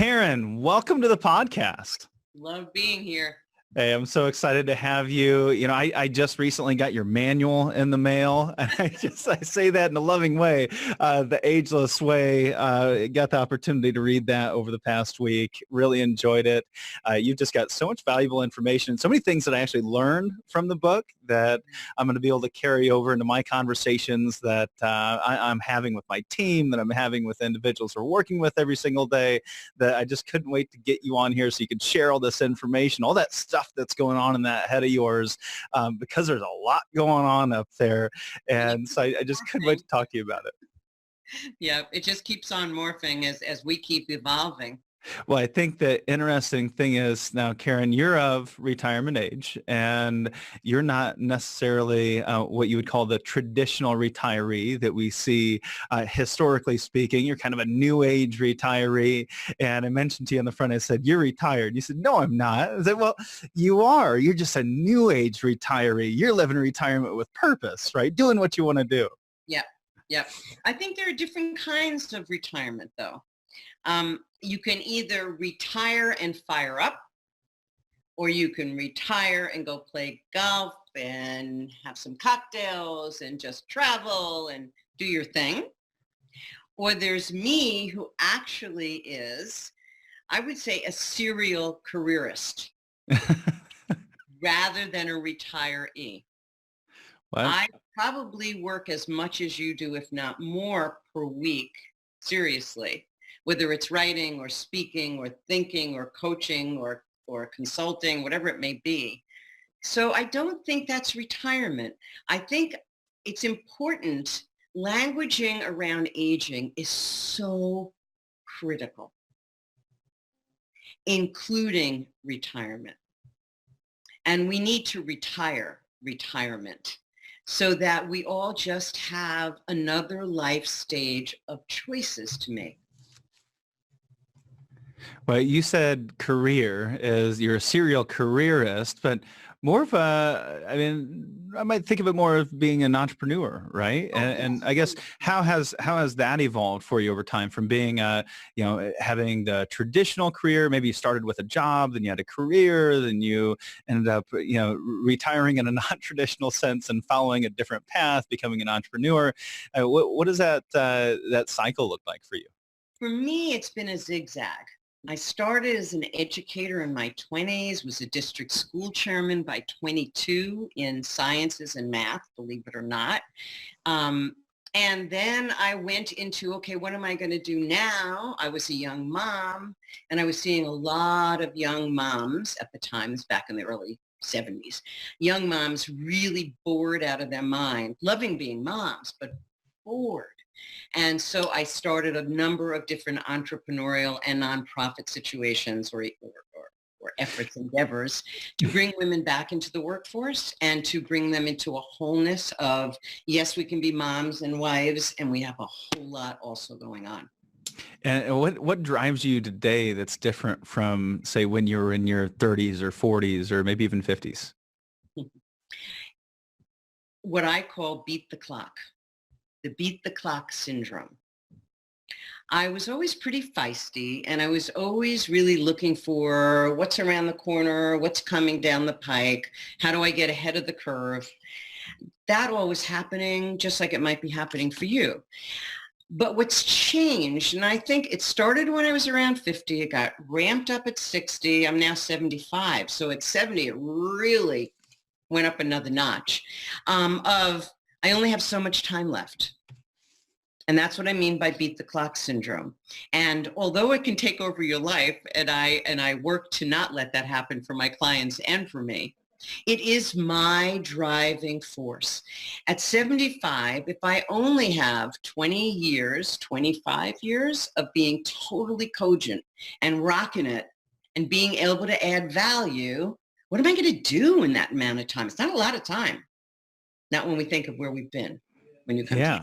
Karen, welcome to the podcast. Love being here. Hey, I'm so excited to have you. I just recently got your manual in the mail, and I say that in a loving way, the ageless way. Got the opportunity to read that over the past week. Really enjoyed it. You've just got so much valuable information, so many things that I actually learned from the book that I'm going to be able to carry over into my conversations that I'm having with my team, that I'm having with individuals we're working with every single day. That I just couldn't wait to get you on here so you could share all this information, all that stuff that's going on in that head of yours, because there's a lot going on up there. And so I just couldn't wait to talk to you about it. Yeah, it just keeps on morphing as we keep evolving. Well, I think the interesting thing is now, Karen, you're of retirement age, and you're not necessarily what you would call the traditional retiree that we see historically speaking. You're kind of a new age retiree. And I mentioned to you on the front, I said, you're retired. You said, no, I'm not. I said, well, you are. You're just a new age retiree. You're living retirement with purpose, right? Doing what you want to do. Yep. Yep. I think there are different kinds of retirement, though. You can either retire and fire up, or you can retire and go play golf and have some cocktails and just travel and do your thing. Or there's me, who actually is, I would say, a serial careerist rather than a retiree. What? I probably work as much as you do, if not more, per week, seriously. Whether it's writing or speaking or thinking or coaching or consulting, whatever it may be. So I don't think that's retirement. I think it's important. Languaging around aging is so critical, including retirement. And we need to retire retirement so that we all just have another life stage of choices to make. Well, you said career is you're a serial careerist, but more of I might think of it more of being an entrepreneur, right? And I guess how has that evolved for you over time from being having the traditional career? Maybe you started with a job, then you had a career, then you ended up, retiring in a non-traditional sense and following a different path, becoming an entrepreneur. What does that cycle look like for you? For me, it's been a zigzag. I started as an educator in my 20s, was a district school chairman by 22 in sciences and math, believe it or not. And then I went into, okay, what am I going to do now? I was a young mom, and I was seeing a lot of young moms at the time, this back in the early 70s, young moms really bored out of their mind, loving being moms, but bored. And so I started a number of different entrepreneurial and nonprofit situations or efforts, endeavors to bring women back into the workforce and to bring them into a wholeness of, yes, we can be moms and wives, and we have a whole lot also going on. And what drives you today that's different from, say, when you were in your 30s or 40s or maybe even 50s? What I call beat the clock. The beat the clock syndrome. I was always pretty feisty, and I was always really looking for what's around the corner, what's coming down the pike, how do I get ahead of the curve? That all was happening just like it might be happening for you. But what's changed, and I think it started when I was around 50, it got ramped up at 60, I'm now 75. So at 70, it really went up another notch I only have so much time left. And that's what I mean by beat the clock syndrome. And although it can take over your life, and I work to not let that happen for my clients and for me, it is my driving force. At 75, if I only have 20 years, 25 years of being totally cogent and rocking it and being able to add value, what am I going to do in that amount of time? It's not a lot of time. Not when we think of where we've been when you come to it.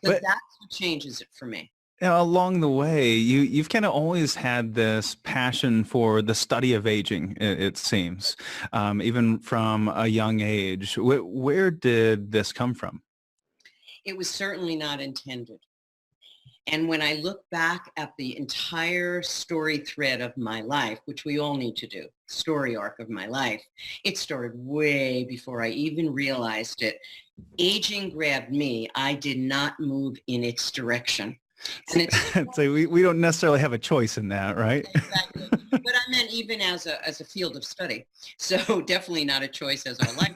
So that's what changes it for me. Along the way, you've kind of always had this passion for the study of aging, it seems, even from a young age. Where did this come from? It was certainly not intended. And when I look back at the entire story thread of my life, which we all need to do, story arc of my life, it started way before I even realized it. Aging grabbed me. I did not move in its direction. And it's so we don't necessarily have a choice in that, right? Exactly. But I meant even as a field of study. So definitely not a choice as our life.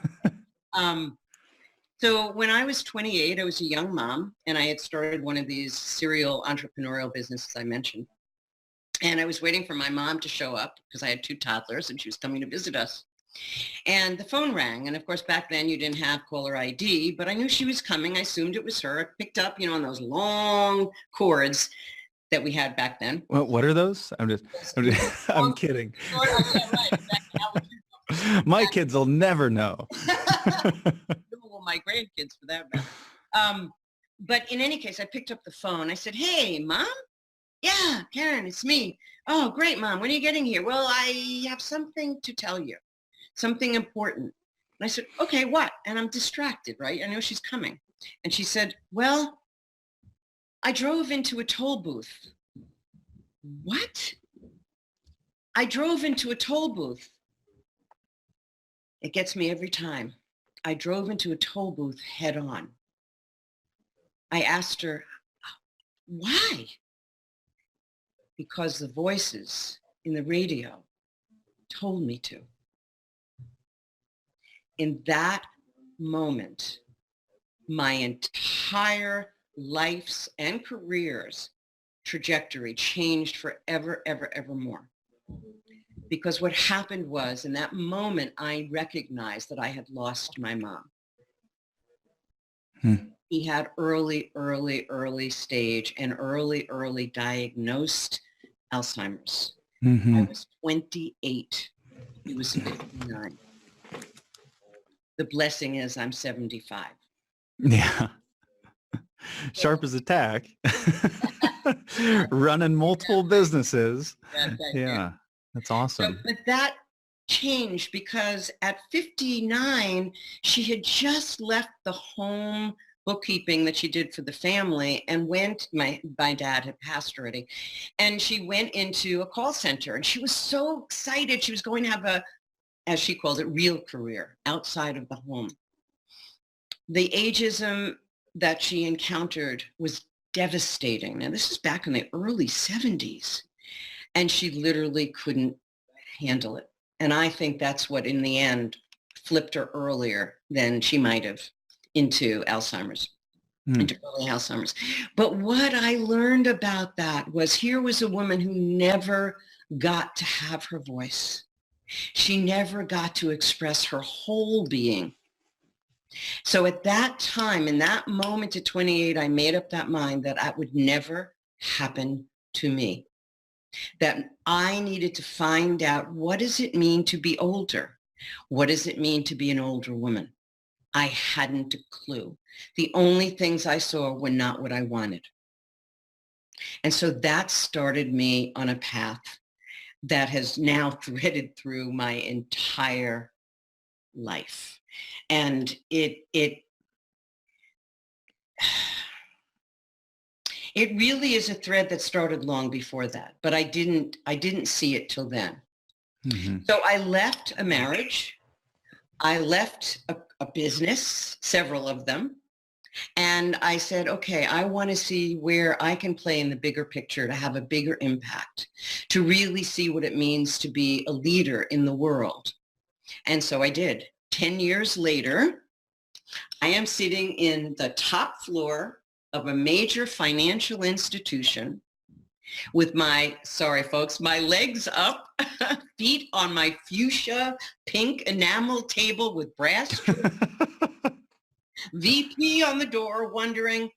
So when I was 28, I was a young mom, and I had started one of these serial entrepreneurial businesses I mentioned. And I was waiting for my mom to show up because I had 2 toddlers and she was coming to visit us. And the phone rang. And of course, back then you didn't have caller ID, but I knew she was coming. I assumed it was her. I picked up, on those long cords that we had back then. Well, what are those? I'm kidding. My kids will never know. Well, my grandkids for that matter. But in any case, I picked up the phone. I said, "Hey, Mom? Yeah, Karen, it's me. Oh, great, Mom. When are you getting here? Well, I have something to tell you, something important." And I said, "Okay, what?" And I'm distracted, right? I know she's coming. And she said, "Well, I drove into a toll booth." What? I drove into a toll booth. It gets me every time. I drove into a toll booth head on. I asked her, "Why?" Because the voices in the radio told me to. In that moment, my entire life's and career's trajectory changed forever, ever, evermore. Because what happened was, in that moment, I recognized that I had lost my mom. He had early stage and early diagnosed Alzheimer's. I was 28. He was 59. The blessing is I'm 75. Yeah. Sharp as a tack. Running multiple businesses. Yeah. That's awesome. So, but that changed because at 59, she had just left the home bookkeeping that she did for the family and my dad had passed already, and she went into a call center, and she was so excited. She was going to have a, as she called it, real career outside of the home. The ageism that she encountered was devastating. Now, this is back in the early 70s. And she literally couldn't handle it. And I think that's what, in the end, flipped her earlier than she might have into Alzheimer's, into early Alzheimer's. But what I learned about that was, here was a woman who never got to have her voice. She never got to express her whole being. So at that time, in that moment at 28, I made up that mind that that would never happen to me. That I needed to find out, what does it mean to be older? What does it mean to be an older woman? I hadn't a clue. The only things I saw were not what I wanted. And so that started me on a path that has now threaded through my entire life. And it really is a thread that started long before that, but I didn't see it till then. So I left a marriage. I left a business, several of them. And I said, okay, I want to see where I can play in the bigger picture, to have a bigger impact, to really see what it means to be a leader in the world. And so I did. 10 years later, I am sitting in the top floor of a major financial institution with my, sorry folks, my legs up, feet on my fuchsia pink enamel table with brass VP on the door, wondering,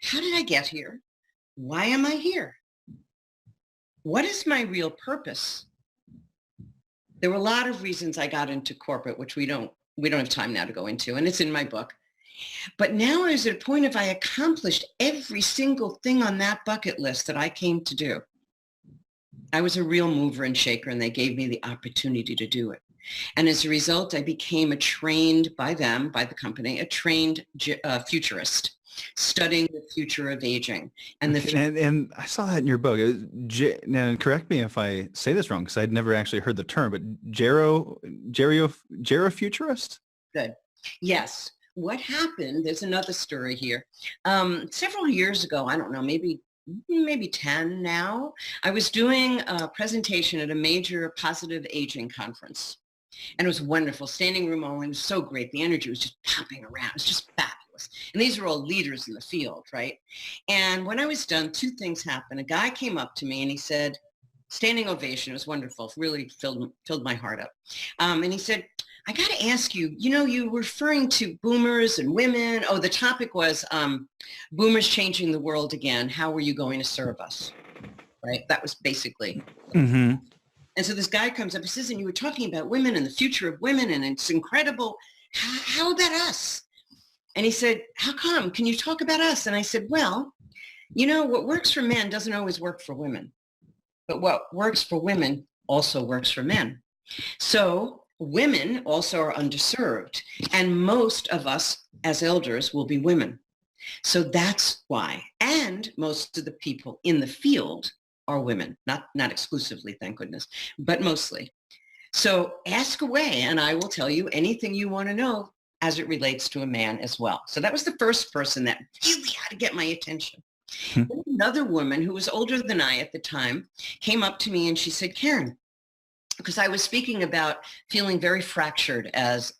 how did I get here? Why am I here? What is my real purpose? There were a lot of reasons I got into corporate, which we don't have time now to go into, and it's in my book. But now I was at a point of, I accomplished every single thing on that bucket list that I came to do. I was a real mover and shaker, and they gave me the opportunity to do it. And as a result, I became by the company, a trained futurist. Studying the Future of Aging. And the and I saw that in your book. Now, correct me if I say this wrong, because I'd never actually heard the term, but gerofuturist? Good. Yes. What happened, there's another story here. Several years ago, I don't know, maybe 10 now, I was doing a presentation at a major positive aging conference. And it was wonderful. Standing room only. It was so great. The energy was just popping around. It was just fabulous. And these are all leaders in the field, right? And when I was done, two things happened. A guy came up to me and he said, standing ovation, it was wonderful. Really filled my heart up. And he said, I got to ask you, you were referring to boomers and women. Oh, the topic was boomers changing the world again. How are you going to serve us? Right? That was basically. Mm-hmm. And so this guy comes up, he says, and you were talking about women and the future of women, and it's incredible. How about us? And he said, how come? Can you talk about us? And I said, well, what works for men doesn't always work for women. But what works for women also works for men. So women also are underserved. And most of us as elders will be women. So that's why. And most of the people in the field are women, not exclusively, thank goodness, but mostly. So ask away and I will tell you anything you want to know as it relates to a man as well. So that was the first person that really had to get my attention. Another woman who was older than I at the time came up to me and she said, Karen, because I was speaking about feeling very fractured as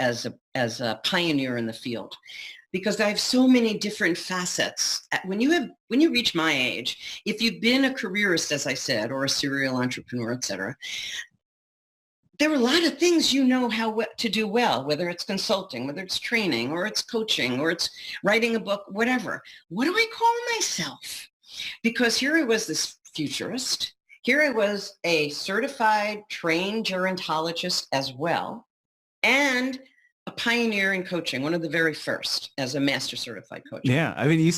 a pioneer in the field. Because I have so many different facets. When you reach my age, if you've been a careerist, as I said, or a serial entrepreneur, et cetera, there are a lot of things how to do well, whether it's consulting, whether it's training, or it's coaching, or it's writing a book, whatever. What do I call myself? Because here I was this futurist. Here I was a certified trained gerontologist as well, and a pioneer in coaching, one of the very first as a master certified coach. Yeah, I mean,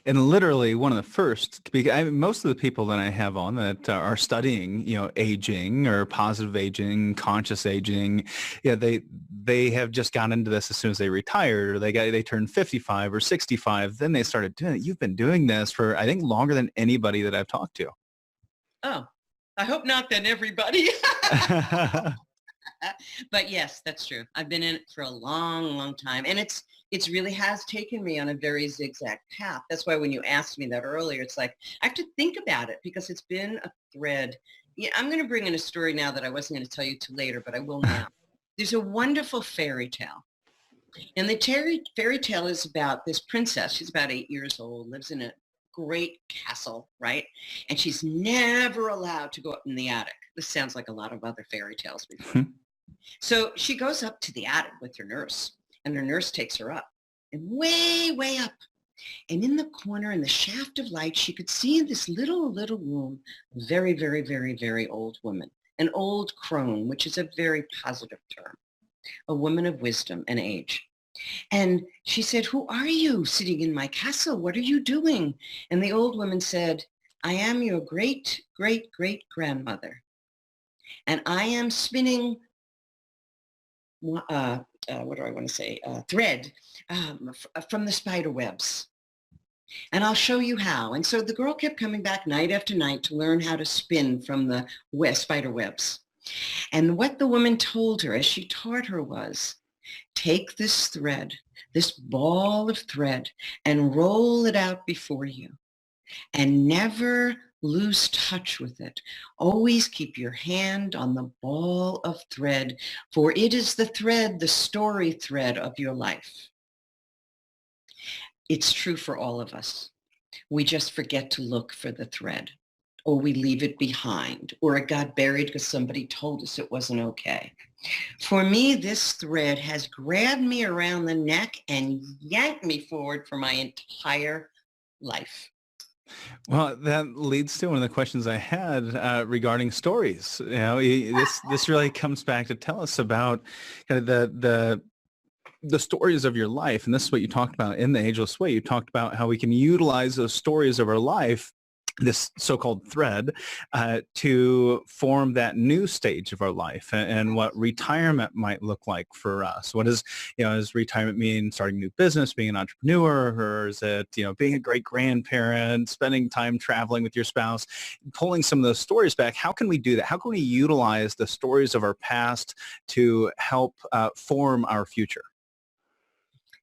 and literally one of the first. Because most of the people that I have on that are studying, aging or positive aging, conscious aging, they have just gotten into this as soon as they retired, or they turned 55 or 65. Then they started doing it. You've been doing this for, I think, longer than anybody that I've talked to. Oh, I hope not then everybody. But yes, that's true. I've been in it for a long, long time. And it's really has taken me on a very zigzag path. That's why when you asked me that earlier, it's like, I have to think about it because it's been a thread. Yeah, I'm going to bring in a story now that I wasn't going to tell you till later, but I will now. There's a wonderful fairy tale. And the fairy tale is about this princess. She's about 8 years old, lives in a great castle, right? And she's never allowed to go up in the attic. This sounds like a lot of other fairy tales before. So she goes up to the attic with her nurse, and her nurse takes her up, and way, way up. And in the corner, in the shaft of light, she could see this little room, a very, very, very, very old woman, an old crone, which is a very positive term, a woman of wisdom and age. And she said, who are you sitting in my castle? What are you doing? And the old woman said, I am your great, great, great grandmother. And I am spinning, thread from the spider webs. And I'll show you how. And so the girl kept coming back night after night to learn how to spin from the spider webs. And what the woman told her as she taught her was, take this thread, this ball of thread, and roll it out before you. And never lose touch with it. Always keep your hand on the ball of thread, for it is the thread, the story thread of your life. It's true for all of us. We just forget to look for the thread, or we leave it behind, or it got buried because somebody told us it wasn't okay. For me, this thread has grabbed me around the neck and yanked me forward for my entire life. Well, that leads to one of the questions I had regarding stories. This really comes back to tell us about kind of the stories of your life, and this is what you talked about in The Ageless Way. You talked about how we can utilize those stories of our life this so-called thread to form that new stage of our life, and what retirement might look like for us. What is, does retirement mean starting a new business, being an entrepreneur, or is it, being a great grandparent, spending time traveling with your spouse, pulling some of those stories back? How can we do that? How can we utilize the stories of our past to help form our future?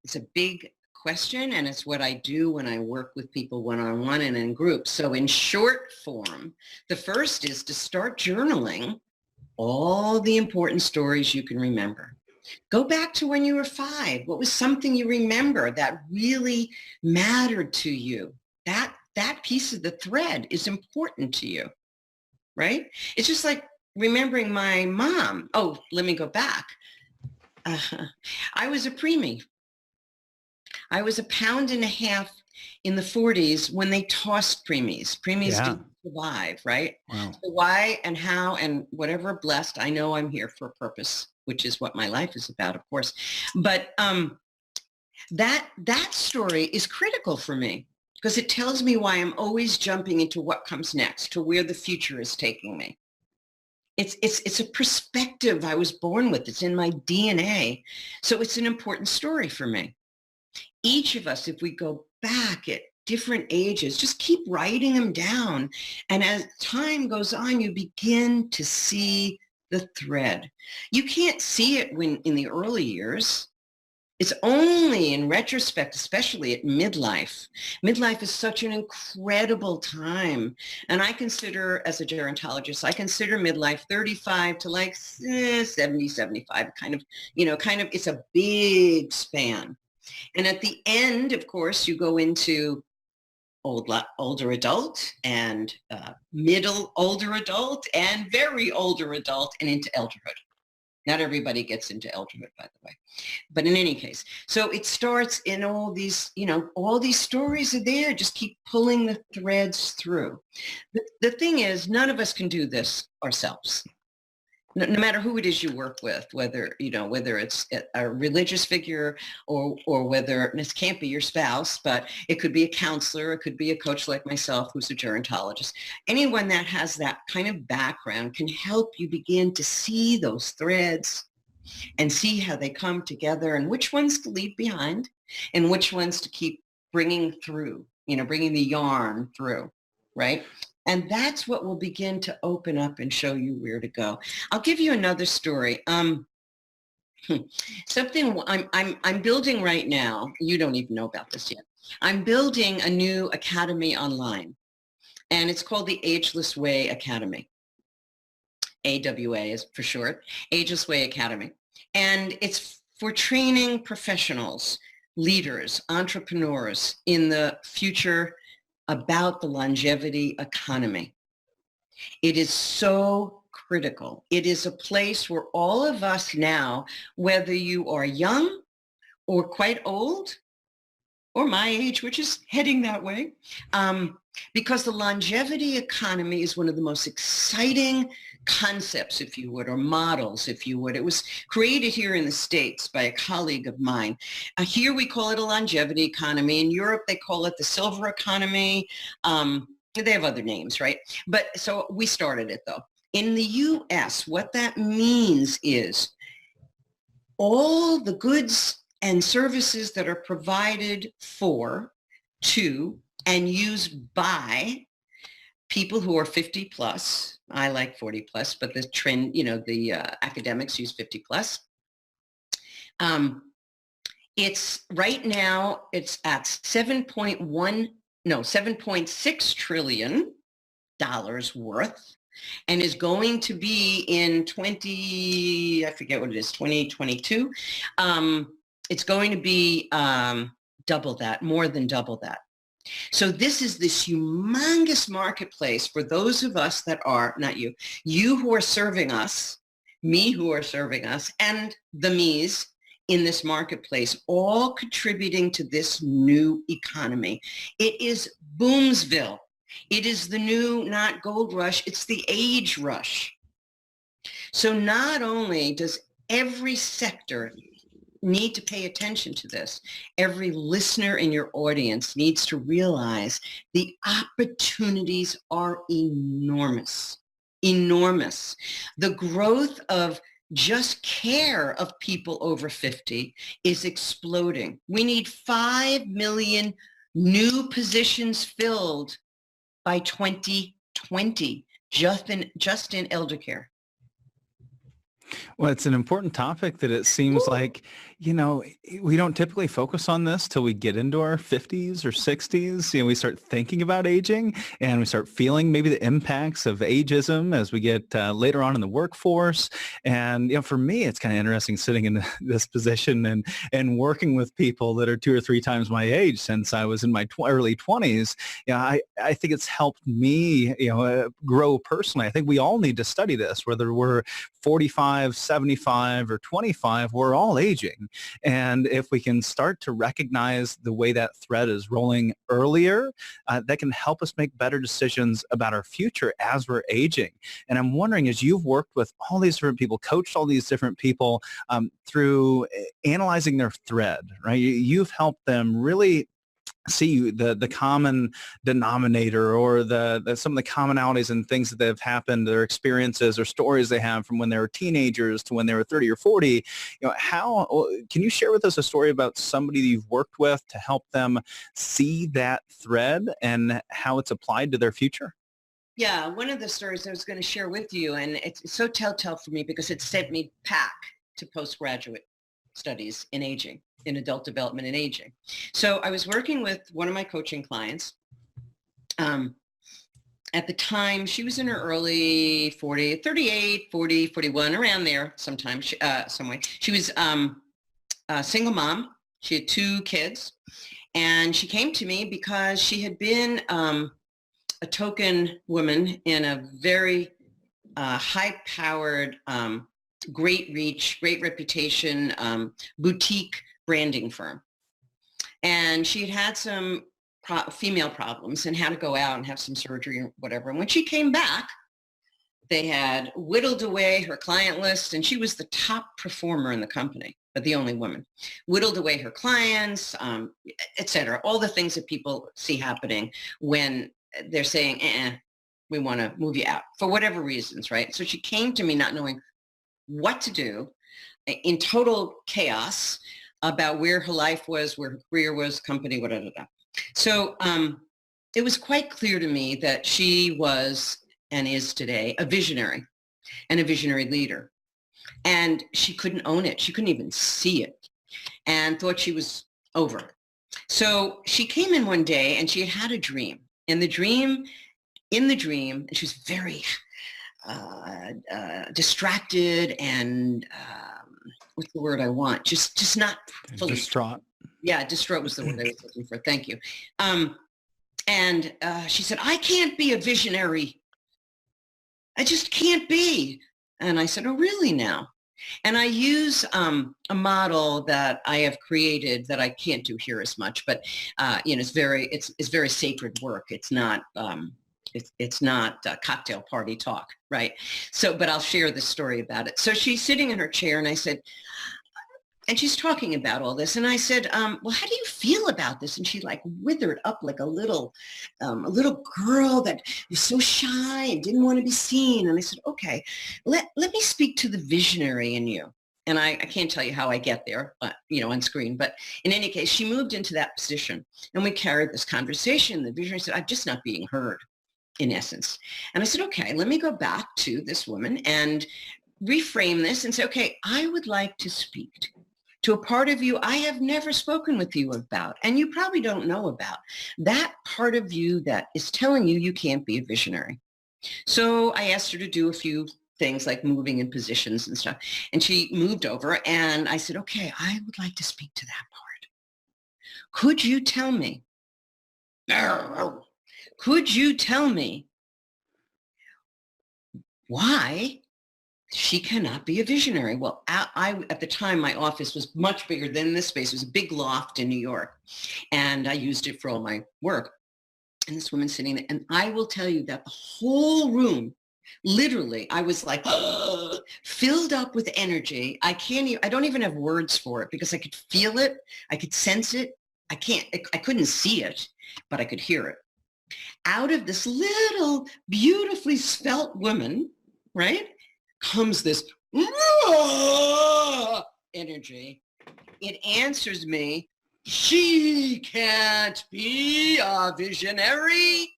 It's a big question, and it's what I do when I work with people one-on-one and in groups. So in short form, the first is to start journaling all the important stories you can remember. Go back to when you were 5. What was something you remember that really mattered to you? That piece of the thread is important to you, right? It's just like remembering my mom. Oh, let me go back. I was a preemie. I was 1.5 pounds in the 40s when they tossed preemies. Preemies didn't survive, right? Wow. So why and how and whatever blessed, I know I'm here for a purpose, which is what my life is about, of course. But that story is critical for me because it tells me why I'm always jumping into what comes next, to where the future is taking me. It's a perspective I was born with. It's in my DNA. So it's an important story for me. Each of us, if we go back at different ages, just keep writing them down. And as time goes on, you begin to see the thread. You can't see it when in the early years. It's only in retrospect, especially at midlife. Midlife is such an incredible time. And I consider, as a gerontologist, I consider midlife 35 to like 70, 75, kind of, it's a big span. And at the end, of course, you go into older adult and older adult and very older adult and into elderhood. Not everybody gets into elderhood, by the way. But in any case, so it starts in all these, all these stories are there. Just keep pulling the threads through. The thing is, none of us can do this ourselves. No matter who it is you work with, whether it's a religious figure or whether this can't be your spouse, but it could be a counselor, it could be a coach like myself who's a gerontologist. Anyone that has that kind of background can help you begin to see those threads and see how they come together and which ones to leave behind and which ones to keep bringing through, bringing the yarn through, right? And that's what will begin to open up and show you where to go. I'll give you another story. Something I'm building right now. You don't even know about this yet. I'm building a new academy online, and it's called the Ageless Way Academy. AWA is for short, Ageless Way Academy. And it's for training professionals, leaders, entrepreneurs in the future about the longevity economy. It is so critical. It is a place where all of us now, whether you are young or quite old, or my age, which is heading that way, because the longevity economy is one of the most exciting concepts, if you would, or models, if you would. It was created here in the States by a colleague of mine. Here we call it a longevity economy. In Europe, they call it the silver economy. They have other names, right? But so we started it though. In the US, what that means is all the goods and services that are provided for, to, and used by people who are 50 plus. I like 40 plus, but the trend, the academics use 50 plus. It's right now, it's at $7.6 trillion worth, and is going to be in 2022. It's going to be double that, more than double that. So this is this humongous marketplace for those of us that are, not you who are serving us, me who are serving us, and the me's in this marketplace, all contributing to this new economy. It is Boomsville. It is the new, not gold rush, it's the age rush. So not only does every sector need to pay attention to this. Every listener in your audience needs to realize the opportunities are enormous, enormous. The growth of just care of people over 50 is exploding. We need 5 million new positions filled by 2020, just in elder care. Well, it's an important topic that it seems like, we don't typically focus on this till we get into our 50s or 60s. We start thinking about aging and we start feeling maybe the impacts of ageism as we get later on in the workforce. And, for me, it's kind of interesting sitting in this position and working with people that are 2 or 3 times my age since I was in my early 20s. I think it's helped me, grow personally. I think we all need to study this, whether we're 45, 75, or 25, we're all aging. And if we can start to recognize the way that thread is rolling earlier, that can help us make better decisions about our future as we're aging. And I'm wondering, as you've worked with all these different people, coached all these different people through analyzing their thread, right? You've helped them really see the common denominator or the some of the commonalities and things that have happened, their experiences or stories they have from when they were teenagers to when they were 30 or 40. How can you share with us a story about somebody that you've worked with to help them see that thread and how it's applied to their future? Yeah, one of the stories I was going to share with you, and it's so telltale for me because it sent me back to postgraduate studies in aging, in adult development and aging. So I was working with one of my coaching clients. At the time, she was in her early 40, 38, 40, 41, around there sometime, some way. She was a single mom. She had 2 kids. And she came to me because she had been a token woman in a very high-powered, great reach, great reputation, boutique branding firm. And she had had some female problems and had to go out and have some surgery or whatever. And when she came back, they had whittled away her client list, and she was the top performer in the company, but the only woman. Whittled away her clients, et cetera, all the things that people see happening when they're saying, we want to move you out for whatever reasons, right? So she came to me not knowing what to do, in total chaos about where her life was, where her career was, company, whatever. So it was quite clear to me that she was and is today a visionary and a visionary leader. And she couldn't own it. She couldn't even see it and thought she was over. So she came in one day and she had had a dream. And in the dream, she was very distracted and what's the word I want? Just not fully distraught. Yeah, distraught was the word I was looking for. Thank you. And she said, I can't be a visionary. I just can't be. And I said, oh, really now? And I use a model that I have created that I can't do here as much, but it's very sacred work. It's not it's not cocktail party talk, right? So, but I'll share this story about it. So she's sitting in her chair, and I said, and she's talking about all this, and I said, well, how do you feel about this? And she like withered up like a little girl that was so shy and didn't want to be seen. And I said, okay, let me speak to the visionary in you. And I can't tell you how I get there, on screen. But in any case, she moved into that position, and we carried this conversation. The visionary said, I'm just not being heard, in essence. And I said, okay, let me go back to this woman and reframe this and say, okay, I would like to speak to a part of you I have never spoken with you about, and you probably don't know about, that part of you that is telling you you can't be a visionary. So I asked her to do a few things like moving in positions and stuff, and she moved over, and I said, okay, I would like to speak to that part. Could you tell me, why she cannot be a visionary? Well, at the time, my office was much bigger than this space. It was a big loft in New York, and I used it for all my work. And this woman sitting there, and I will tell you that the whole room Literally, I was like filled up with energy. I don't even have words for it because I could feel it. I could sense it. I couldn't see it, but I could hear it. Out of this little beautifully svelte woman, right, comes this energy. It answers me, she can't be a visionary.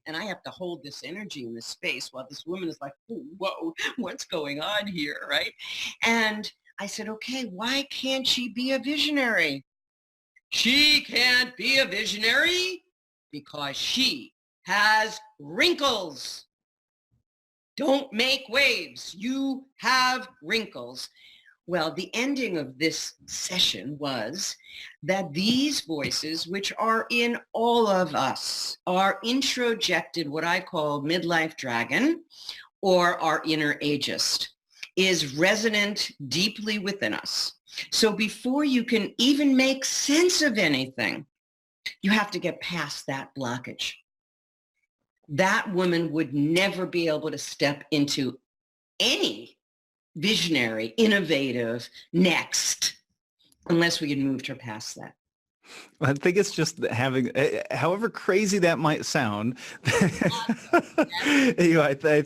And I have to hold this energy in this space while this woman is like, whoa, what's going on here, right? And I said, okay, why can't she be a visionary? She can't be a visionary because she has wrinkles. Don't make waves. You have wrinkles. Well, the ending of this session was that these voices, which are in all of us, are introjected, what I call midlife dragon, or our inner ageist, is resonant deeply within us. So before you can even make sense of anything, you have to get past that blockage. That woman would never be able to step into any visionary, innovative, next, unless we had moved her past that. I think it's just having, however crazy that might sound, I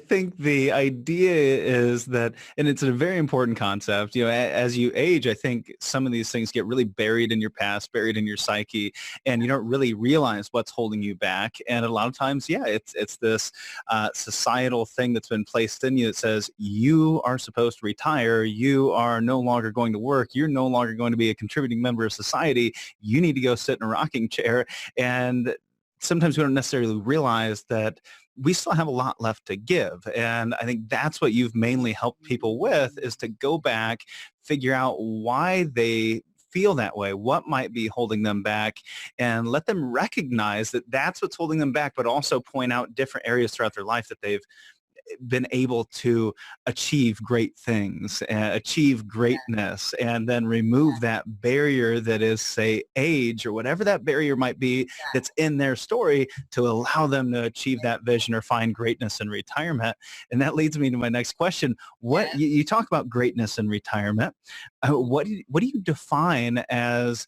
think the idea is that, and it's a very important concept, as you age, I think some of these things get really buried in your past, buried in your psyche, and you don't really realize what's holding you back. And a lot of times, it's this societal thing that's been placed in you that says you are supposed to retire, you are no longer going to work, you're no longer going to be a contributing member of society, you need to go sit in a rocking chair. And sometimes we don't necessarily realize that we still have a lot left to give. And I think that's what you've mainly helped people with, is to go back, figure out why they feel that way, what might be holding them back, and let them recognize that that's what's holding them back, but also point out different areas throughout their life that they've been able to achieve great things, achieve greatness, and then remove that barrier that is, say, age or whatever that barrier might be that's in their story, to allow them to achieve that vision or find greatness in retirement. And that leads me to my next question. What you talk about greatness in retirement. What do you define as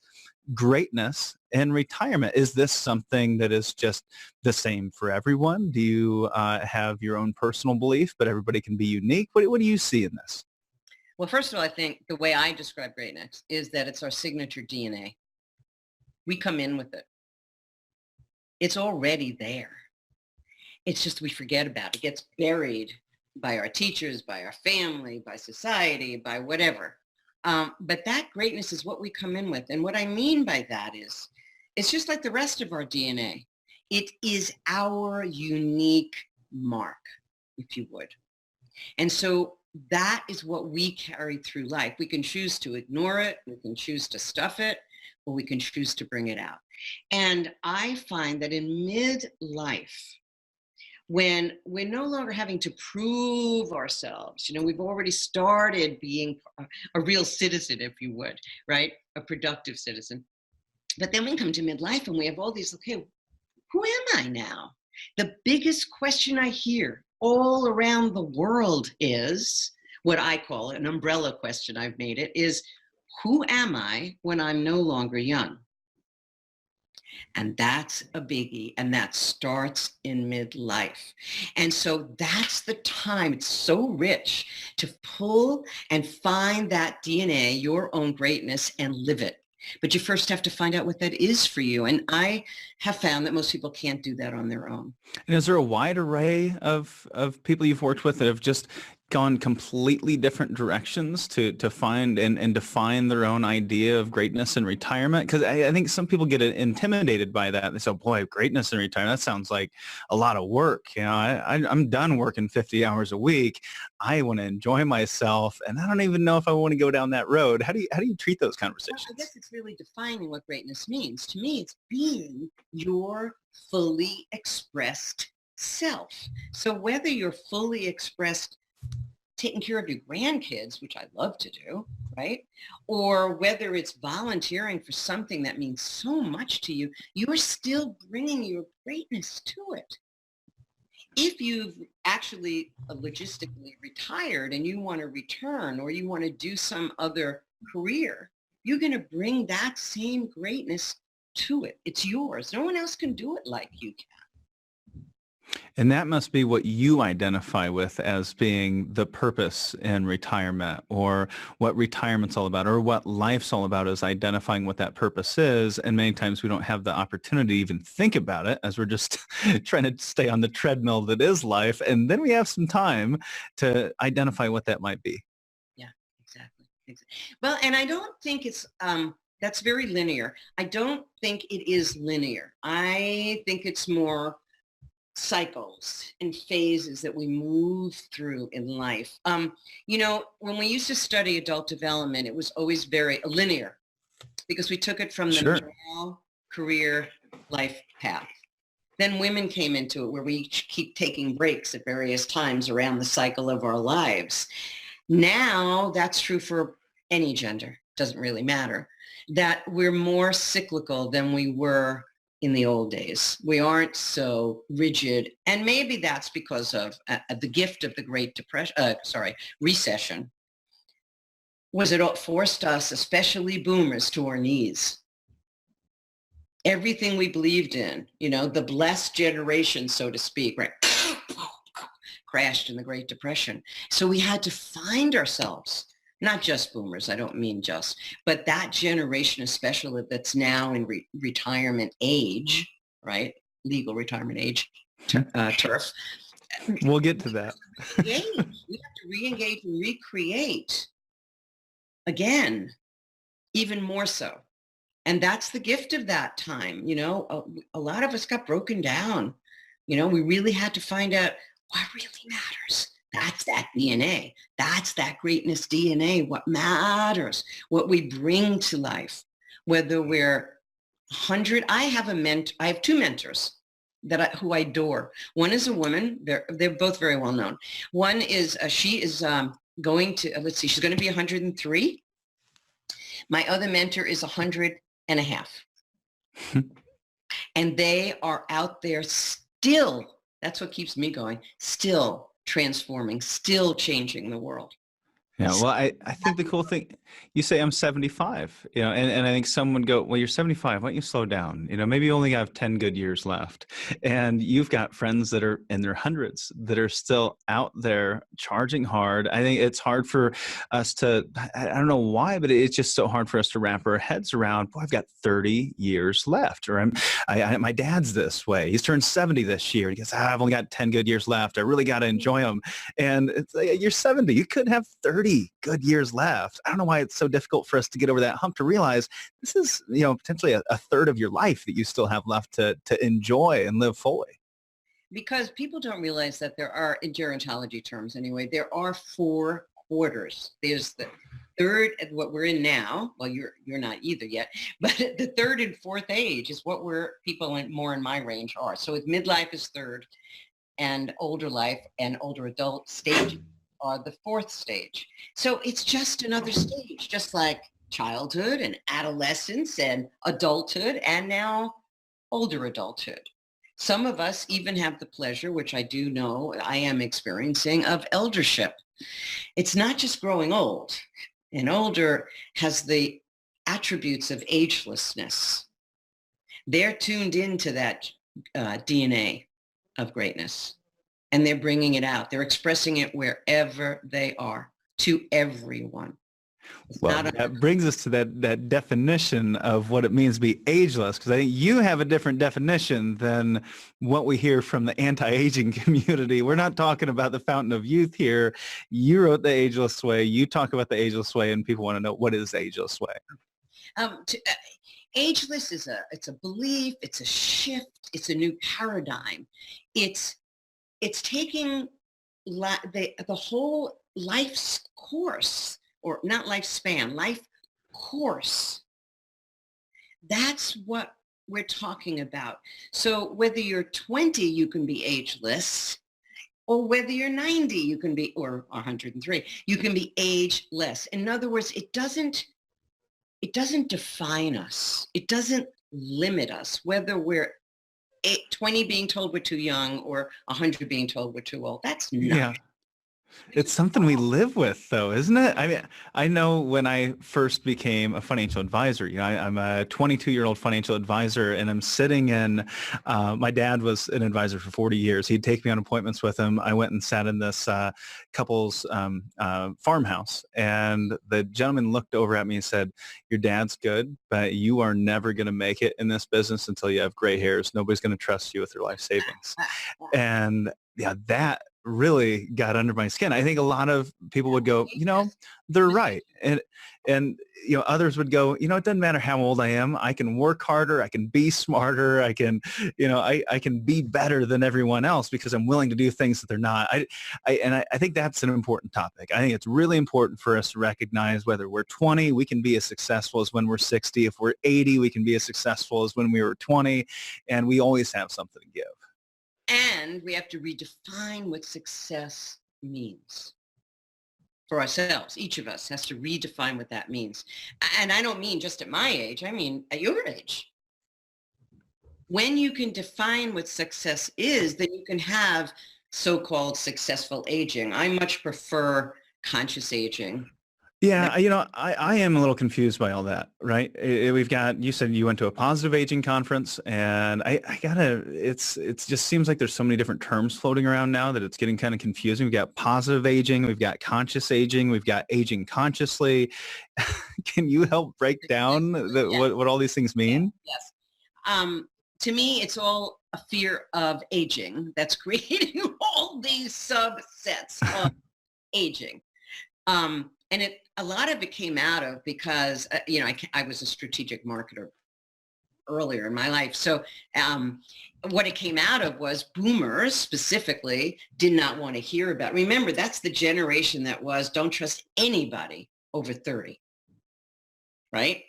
greatness in retirement? Is this something that is just the same for everyone? Do you have your own personal belief, but everybody can be unique? What do you see in this? Well, first of all, I think the way I describe greatness is that it's our signature DNA. We come in with it. It's already there. It's just we forget about it. It gets buried by our teachers, by our family, by society, by whatever. But that greatness is what we come in with. And what I mean by that is, it's just like the rest of our DNA. It is our unique mark, if you would. And so that is what we carry through life. We can choose to ignore it, we can choose to stuff it, or we can choose to bring it out. And I find that in midlife, when we're no longer having to prove ourselves, we've already started being a real citizen, if you would, right? A productive citizen. But then we come to midlife and we have all these, okay, who am I now? The biggest question I hear all around the world is what I call an umbrella question, I've made it, is who am I when I'm no longer young? And that's a biggie, and that starts in midlife. And so that's the time, it's so rich to pull and find that DNA, your own greatness, and live it. But you first have to find out what that is for you. And I have found that most people can't do that on their own. And is there a wide array of people you've worked with that have just gone completely different directions to find and define their own idea of greatness in retirement? Because I think some people get intimidated by that. They say, boy, greatness in retirement, that sounds like a lot of work. I'm done working 50 hours a week. I want to enjoy myself, and I don't even know if I want to go down that road. How do you treat those conversations? Well, I guess it's really defining what greatness means. To me, it's being your fully expressed self. So whether you're fully expressed taking care of your grandkids, which I love to do, right? Or whether it's volunteering for something that means so much to you, you're still bringing your greatness to it. If you've actually logistically retired and you want to return or you want to do some other career, you're going to bring that same greatness to it. It's yours. No one else can do it like you can. And that must be what you identify with as being the purpose in retirement, or what retirement's all about, or what life's all about, is identifying what that purpose is. And many times we don't have the opportunity to even think about it, as we're just trying to stay on the treadmill that is life. And then we have some time to identify what that might be. Yeah, exactly. Well, and I don't think it's, that's very linear. I don't think it is linear. I think it's more cycles and phases that we move through in life. You know, when we used to study adult development, it was always very linear because we took it from the male career life path. Then women came into it where we keep taking breaks at various times around the cycle of our lives. Now that's true for any gender, doesn't really matter, that we're more cyclical than we were in the old days. We aren't so rigid. And maybe that's because of the gift of the Great Recession, was it forced us, especially boomers, to our knees. Everything we believed in, you know, the blessed generation, so to speak, right, crashed in the Great Depression. So we had to find ourselves. Not just boomers, I don't mean just, but that generation especially that's now in retirement age, right? Legal retirement age, turf. We'll get to that. We have to re-engage and recreate again, even more so. And that's the gift of that time. You know, a lot of us got broken down. You know, we really had to find out what really matters. That's that DNA. That's that greatness DNA. What matters, what we bring to life, whether we're 100. I have two mentors who I adore. One is a woman. They're both very well known. One is, she is going to, let's see, she's going to be 103. My other mentor is 100 and a half. And they are out there still. That's what keeps me going. Still transforming, still changing the world. Yeah, well, I think the cool thing, you say I'm 75, you know, and I think someone go, well, you're 75, why don't you slow down? You know, maybe you only have 10 good years left. And you've got friends that are in their hundreds that are still out there charging hard. I think it's hard for us to, I don't know why, but it's just so hard for us to wrap our heads around, boy, I've got 30 years left. Or my dad's this way. He's turned 70 this year. He goes, I've only got 10 good years left. I really got to enjoy them. And it's like, you're 70. You could have 30 good years left. I don't know why it's so difficult for us to get over that hump, to realize this is, you know, potentially a third of your life that you still have left to enjoy and live fully. Because people don't realize that there are, in gerontology terms anyway, there are 4 quarters. There's the third, what we're in now. Well, you're not either yet, but the third and fourth age is what people more in my range are. So with midlife is third, and older life and older adult stage are the fourth stage. So it's just another stage, just like childhood and adolescence and adulthood, and now older adulthood. Some of us even have the pleasure, which I do know I am experiencing, of eldership. It's not just growing old. And older has the attributes of agelessness. They're tuned into that DNA of greatness. And they're bringing it out. They're expressing it wherever they are, to everyone. Well, that brings us to that definition of what it means to be ageless, because I think you have a different definition than what we hear from the anti-aging community. We're not talking about the fountain of youth here. You wrote The Ageless Way. You talk about the ageless way, and people want to know, what is the ageless way? Ageless is it's a belief. It's a shift. It's a new paradigm. It's taking the whole life's course, or not lifespan, life course. That's what we're talking about. So whether you're 20, you can be ageless, or whether you're 90, you can be, or 103, you can be ageless. In other words, it doesn't define us. It doesn't limit us, whether we're 20 being told we're too young or 100 being told we're too old. That's not. Yeah. It's something we live with, though, isn't it? I mean, I know when I first became a financial advisor, I'm a 22-year-old financial advisor, and I'm sitting in, my dad was an advisor for 40 years. He'd take me on appointments with him. I went and sat in this couple's farmhouse, and the gentleman looked over at me and said, your dad's good, but you are never going to make it in this business until you have gray hairs. Nobody's going to trust you with their life savings. And yeah, that really got under my skin. I think a lot of people would go, they're right. And others would go, it doesn't matter how old I am. I can work harder. I can be smarter. I can, I can be better than everyone else because I'm willing to do things that they're not. I think that's an important topic. I think it's really important for us to recognize whether we're 20, we can be as successful as when we're 60. If we're 80, we can be as successful as when we were 20. And we always have something to give. And we have to redefine what success means for ourselves. Each of us has to redefine what that means. And I don't mean just at my age. I mean at your age. When you can define what success is, then you can have so-called successful aging. I much prefer conscious aging. Yeah, I am a little confused by all that, right? We've got, you said you went to a positive aging conference, and it just seems like there's so many different terms floating around now that it's getting kind of confusing. We've got positive aging, we've got conscious aging, we've got aging consciously. Can you help break down what all these things mean? Yes. To me, it's all a fear of aging that's creating all these subsets of aging. And a lot of it came out of because, I was a strategic marketer earlier in my life. So what it came out of was boomers specifically did not want to hear about. Remember, that's the generation that was don't trust anybody over 30, right?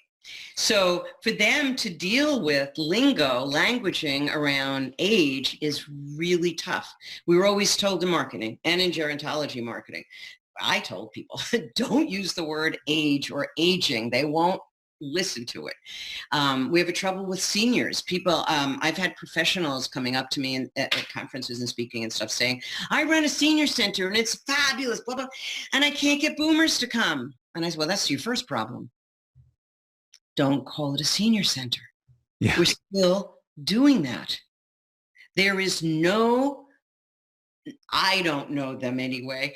So for them to deal with languaging around age is really tough. We were always told in marketing and in gerontology marketing, I told people, don't use the word age or aging. They won't listen to it. We have a trouble with seniors. People, I've had professionals coming up to me at conferences and speaking and stuff saying, I run a senior center and it's fabulous, blah, blah, and I can't get boomers to come. And I said, well, that's your first problem. Don't call it a senior center. Yeah. We're still doing that. There is I don't know them anyway,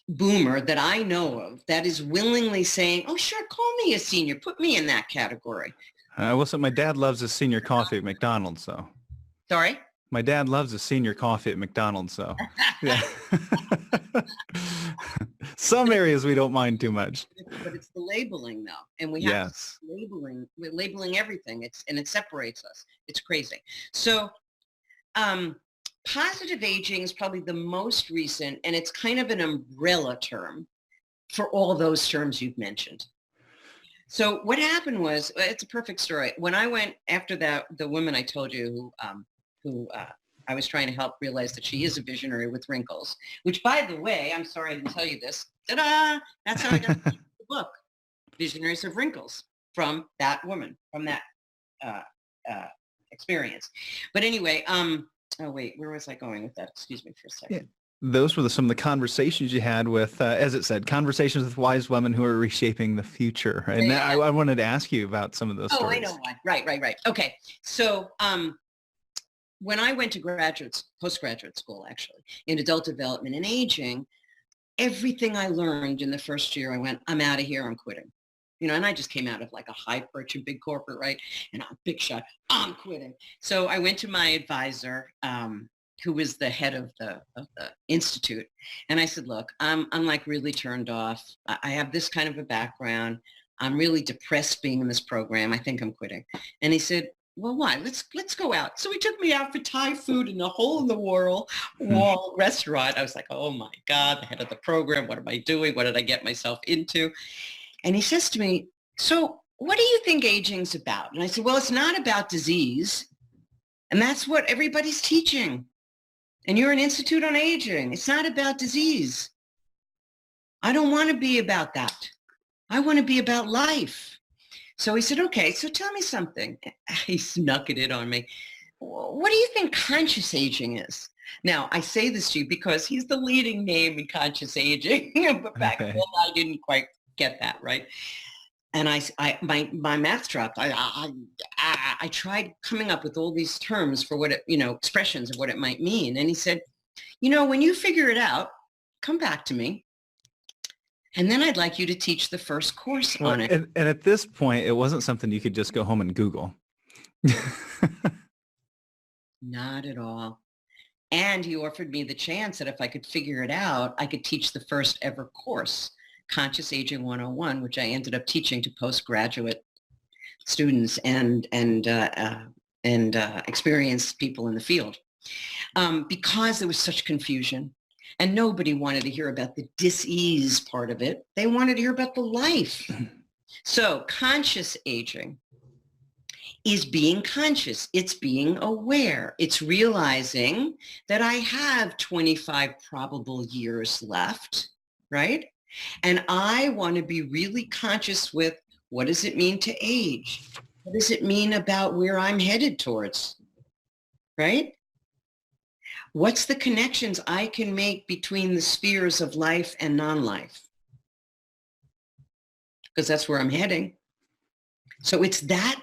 boomer that I know of that is willingly saying, oh, sure, call me a senior. Put me in that category. My dad loves his senior coffee at McDonald's, so. Sorry? My dad loves a senior coffee at McDonald's, so. Yeah. Some areas we don't mind too much. But it's the labeling, though. And we have we're labeling everything. It separates us. It's crazy. So, positive aging is probably the most recent, and it's kind of an umbrella term for all those terms you've mentioned. So what happened was, it's a perfect story. When I went after that, the woman I told you who I was trying to help realize that she is a visionary with wrinkles, which, by the way, I'm sorry I didn't tell you this. Ta-da! That's how I got the book, Visionaries of Wrinkles, from that woman, from that experience. But anyway, oh, wait, where was I going with that? Excuse me for a second. Yeah. Those were some of the conversations you had with, as it said, conversations with wise women who are reshaping the future. And I wanted to ask you about some of those stories. I know why. Right. Okay. So when I went to postgraduate school, actually, in adult development and aging, everything I learned in the first year, I went, I'm out of here. I'm quitting. And I just came out of like a high perch, a big corporate, right? And I'm big shot. I'm quitting. So I went to my advisor, who was the head of the institute. And I said, look, I'm like really turned off. I have this kind of a background. I'm really depressed being in this program. I think I'm quitting. And he said, well, why? Let's go out. So he took me out for Thai food in a hole-in-the-wall restaurant. I was like, oh my God, the head of the program. What am I doing? What did I get myself into? And he says to me, so what do you think aging's about? And I said, well, it's not about disease. And that's what everybody's teaching. And you're an institute on aging. It's not about disease. I don't want to be about that. I want to be about life. So he said, okay, so tell me something. He snuck it in on me. what do you think conscious aging is? Now, I say this to you because he's the leading name in conscious aging, but back then Okay. I didn't quite get that, right? And my math dropped. I tried coming up with all these terms for what it, expressions of what it might mean. And he said, when you figure it out, come back to me. And then I'd like you to teach the first course Well, on it. and at this point, it wasn't something you could just go home and Google. Not at all. And he offered me the chance that if I could figure it out, I could teach the first ever course, Conscious Aging 101, which I ended up teaching to postgraduate students and experienced people in the field, because there was such confusion. And nobody wanted to hear about the dis-ease part of it. They wanted to hear about the life. So conscious aging is being conscious. It's being aware. It's realizing that I have 25 probable years left, right? And I want to be really conscious with, what does it mean to age? What does it mean about where I'm headed towards, right? What's the connections I can make between the spheres of life and non-life? Because that's where I'm heading. So it's that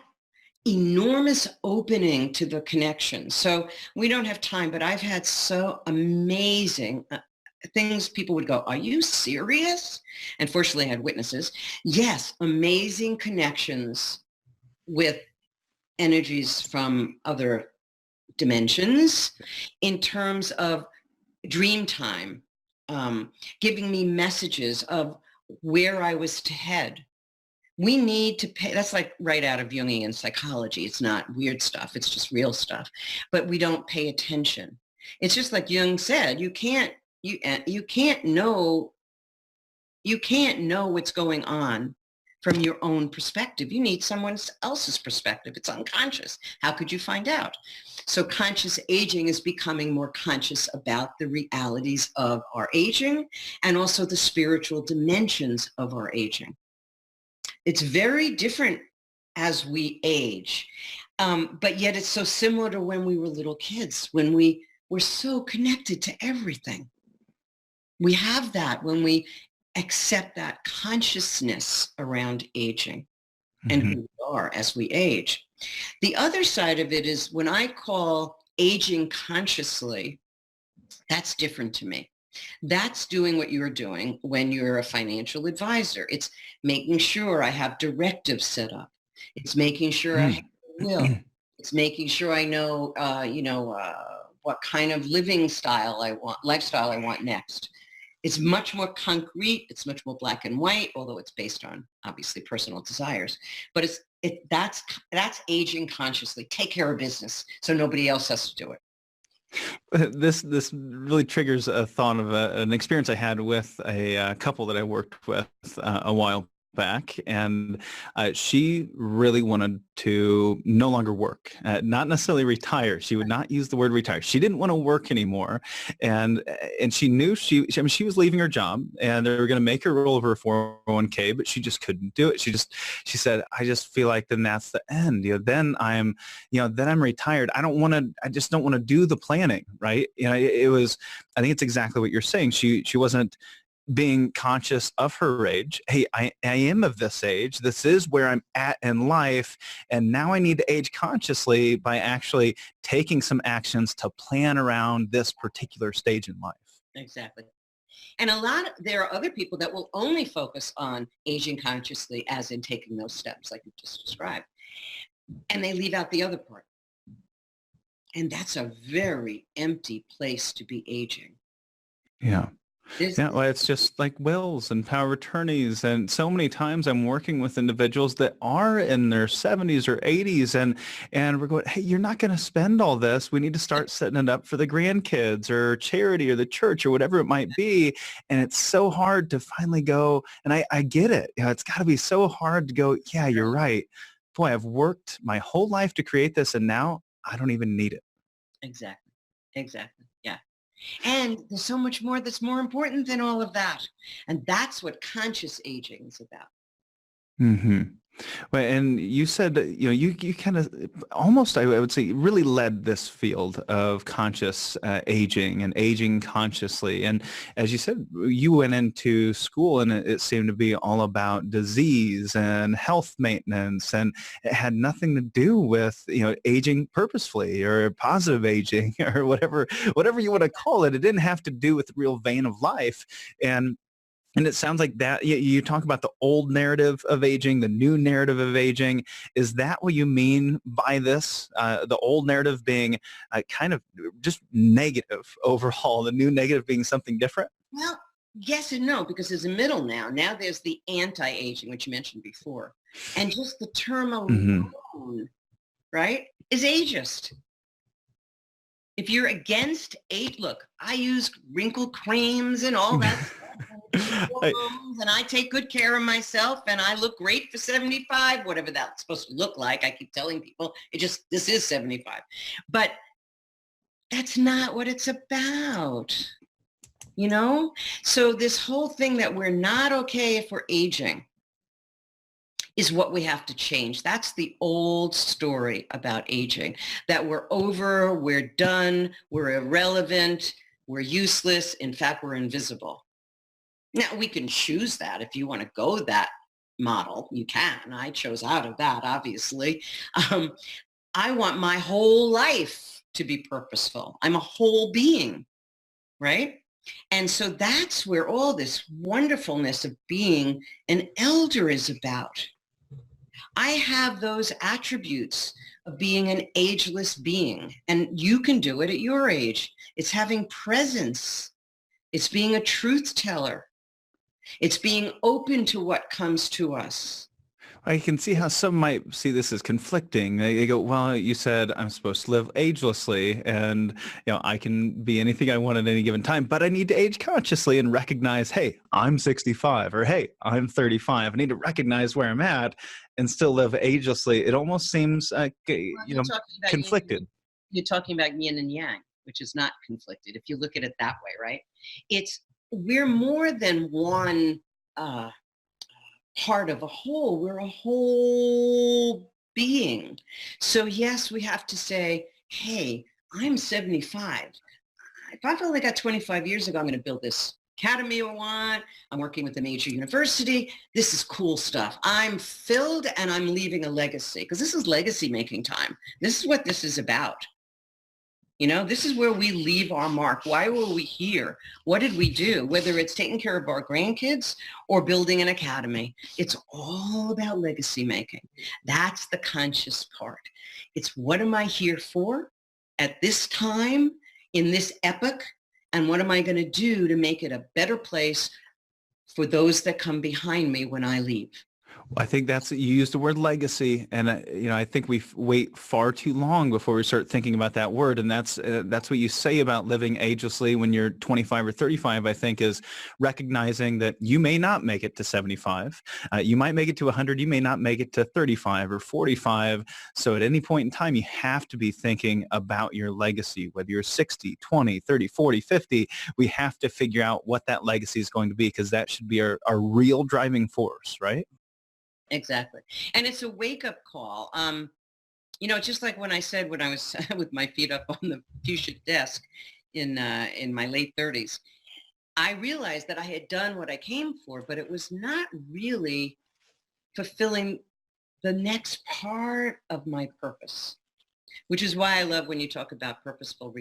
enormous opening to the connection. So we don't have time, but I've had so amazing things. People would go, are you serious? And fortunately I had witnesses. Yes, amazing connections with energies from other dimensions in terms of dream time, giving me messages of where I was to head. We need to pay, that's like right out of Jungian psychology. It's not weird stuff. It's just real stuff, but we don't pay attention. It's just like Jung said, you can't know what's going on from your own perspective. You need someone else's perspective. It's unconscious. How could you find out? So conscious aging is becoming more conscious about the realities of our aging and also the spiritual dimensions of our aging. It's very different as we age, but yet it's so similar to when we were little kids, when we were so connected to everything. We have that when we accept that consciousness around aging and who we are as we age. The other side of it is when I call aging consciously, that's different to me. That's doing what you're doing when you're a financial advisor. It's making sure I have directives set up. It's making sure I have a will. It's making sure I know, what kind of lifestyle I want next. It's much more concrete. It's much more black and white, although it's based on obviously personal desires. But that's aging consciously. Take care of business so nobody else has to do it. This really triggers a thought of an experience I had with a couple that I worked with a while back, and she really wanted to no longer work, not necessarily retire. She would not use the word retire. She didn't want to work anymore, and she knew she was leaving her job, and they were going to make her roll over her 401k, but she just couldn't do it. She said, I just feel like then that's the end. Then I'm retired. I just don't want to do the planning, right? I think it's exactly what you're saying. She wasn't being conscious of her age. Hey, I am of this age. This is where I'm at in life. And now I need to age consciously by actually taking some actions to plan around this particular stage in life. Exactly. And there are other people that will only focus on aging consciously as in taking those steps like you just described. And they leave out the other part. And that's a very empty place to be aging. Yeah. Well, it's just like wills and power of attorneys. And so many times I'm working with individuals that are in their 70s or 80s and we're going, hey, you're not going to spend all this. We need to start setting it up for the grandkids or charity or the church or whatever it might be. And it's so hard to finally go. And I get it. It's got to be so hard to go, yeah, you're right. Boy, I've worked my whole life to create this and now I don't even need it. Exactly. Yeah. And there's so much more that's more important than all of that. And that's what conscious aging is about. Mm-hmm. Well, and you said that, you kind of almost, I would say, really led this field of conscious aging and aging consciously. And as you said, you went into school and it seemed to be all about disease and health maintenance, and it had nothing to do with, aging purposefully or positive aging or whatever you want to call it. It didn't have to do with the real vein of life. And it sounds like that you talk about the old narrative of aging, the new narrative of aging. Is that what you mean by this? The old narrative being kind of just negative overall, the new negative being something different? Well, yes and no, because there's a middle now. Now there's the anti-aging, which you mentioned before. And just the term Hmm. alone, right, is ageist. If you're against look, I use wrinkle creams and all that stuff, and take I, hormones, and I take good care of myself, and I look great for 75, whatever that's supposed to look like. I keep telling people this is 75. But that's not what it's about, you know? So this whole thing that we're not okay if we're aging is what we have to change. That's the old story about aging, that we're over, we're done, we're irrelevant, we're useless. In fact, we're invisible. Now, we can choose that. If you want to go that model, you can. I chose out of that, obviously. Um, I want my whole life to be purposeful. I'm a whole being, right? And so that's where all this wonderfulness of being an elder is about. I have those attributes of being an ageless being, and you can do it at your age. It's having presence. It's being a truth teller. It's being open to what comes to us. I can see how some might see this as conflicting. They go, well, you said I'm supposed to live agelessly and, I can be anything I want at any given time, but I need to age consciously and recognize, hey, I'm 65 or hey, I'm 35. I need to recognize where I'm at and still live agelessly. It almost seems, Well, you're talking about conflicted. you're talking about yin and yang, which is not conflicted if you look at it that way, right? It's we're more than one uh, part of a whole. We're a whole being. So yes, we have to say, hey, I'm 75. If I've only got 25 years ago, I'm going to build this academy I want. I'm working with a major university. This is cool stuff. I'm filled and I'm leaving a legacy, because this is legacy making time. This is what this is about. This is where we leave our mark. Why were we here? What did we do? Whether it's taking care of our grandkids or building an academy, it's all about legacy making. That's the conscious part. It's what am I here for at this time, in this epoch, and what am I going to do to make it a better place for those that come behind me when I leave? I think you used the word legacy, and I think we wait far too long before we start thinking about that word. And that's what you say about living agelessly when you're 25 or 35. I think is recognizing that you may not make it to 75, you might make it to 100, you may not make it to 35 or 45. So at any point in time, you have to be thinking about your legacy, whether you're 60, 20, 30, 40, 50. We have to figure out what that legacy is going to be, because that should be our real driving force, right? Exactly. And it's a wake-up call. Just like when I said when I was with my feet up on the fuchsia desk in my late 30s, I realized that I had done what I came for, but it was not really fulfilling the next part of my purpose, which is why I love when you talk about purposeful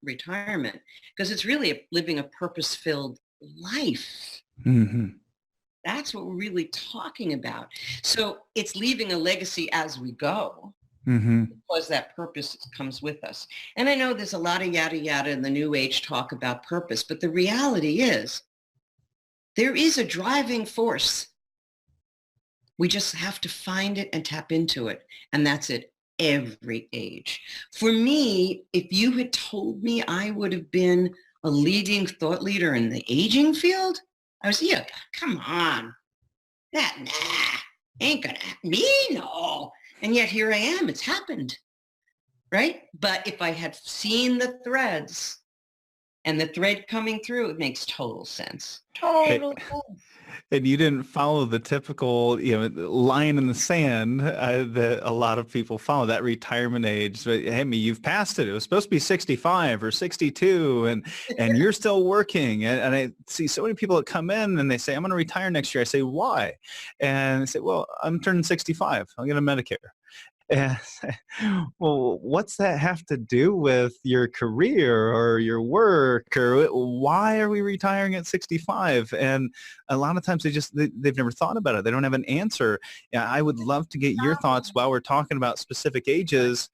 retirement, because it's really living a purpose-filled life. Hmm. That's what we're really talking about. So it's leaving a legacy as we go, Hmm. because that purpose comes with us. And I know there's a lot of yada yada in the new age talk about purpose, but the reality is there is a driving force. We just have to find it and tap into it. And that's at every age. For me, if you had told me I would have been a leading thought leader in the aging field, I was, yeah, come on. Ain't gonna happen. Me, no. And yet here I am. It's happened, right? But if I had seen the threads And the thread coming through, it makes total sense. Hey, Total sense. and you didn't follow the typical, line in the sand that a lot of people follow, that retirement age. But, hey, you've passed it. It was supposed to be 65 or 62, and you're still working. And I see so many people that come in and they say, I'm going to retire next year. I say, why? And they say, well, I'm turning 65. I'll get a Medicare. And well, what's that have to do with your career or your work, or why are we retiring at 65? And a lot of times they've never thought about it. They don't have an answer. Yeah, I would love to get your thoughts while we're talking about specific ages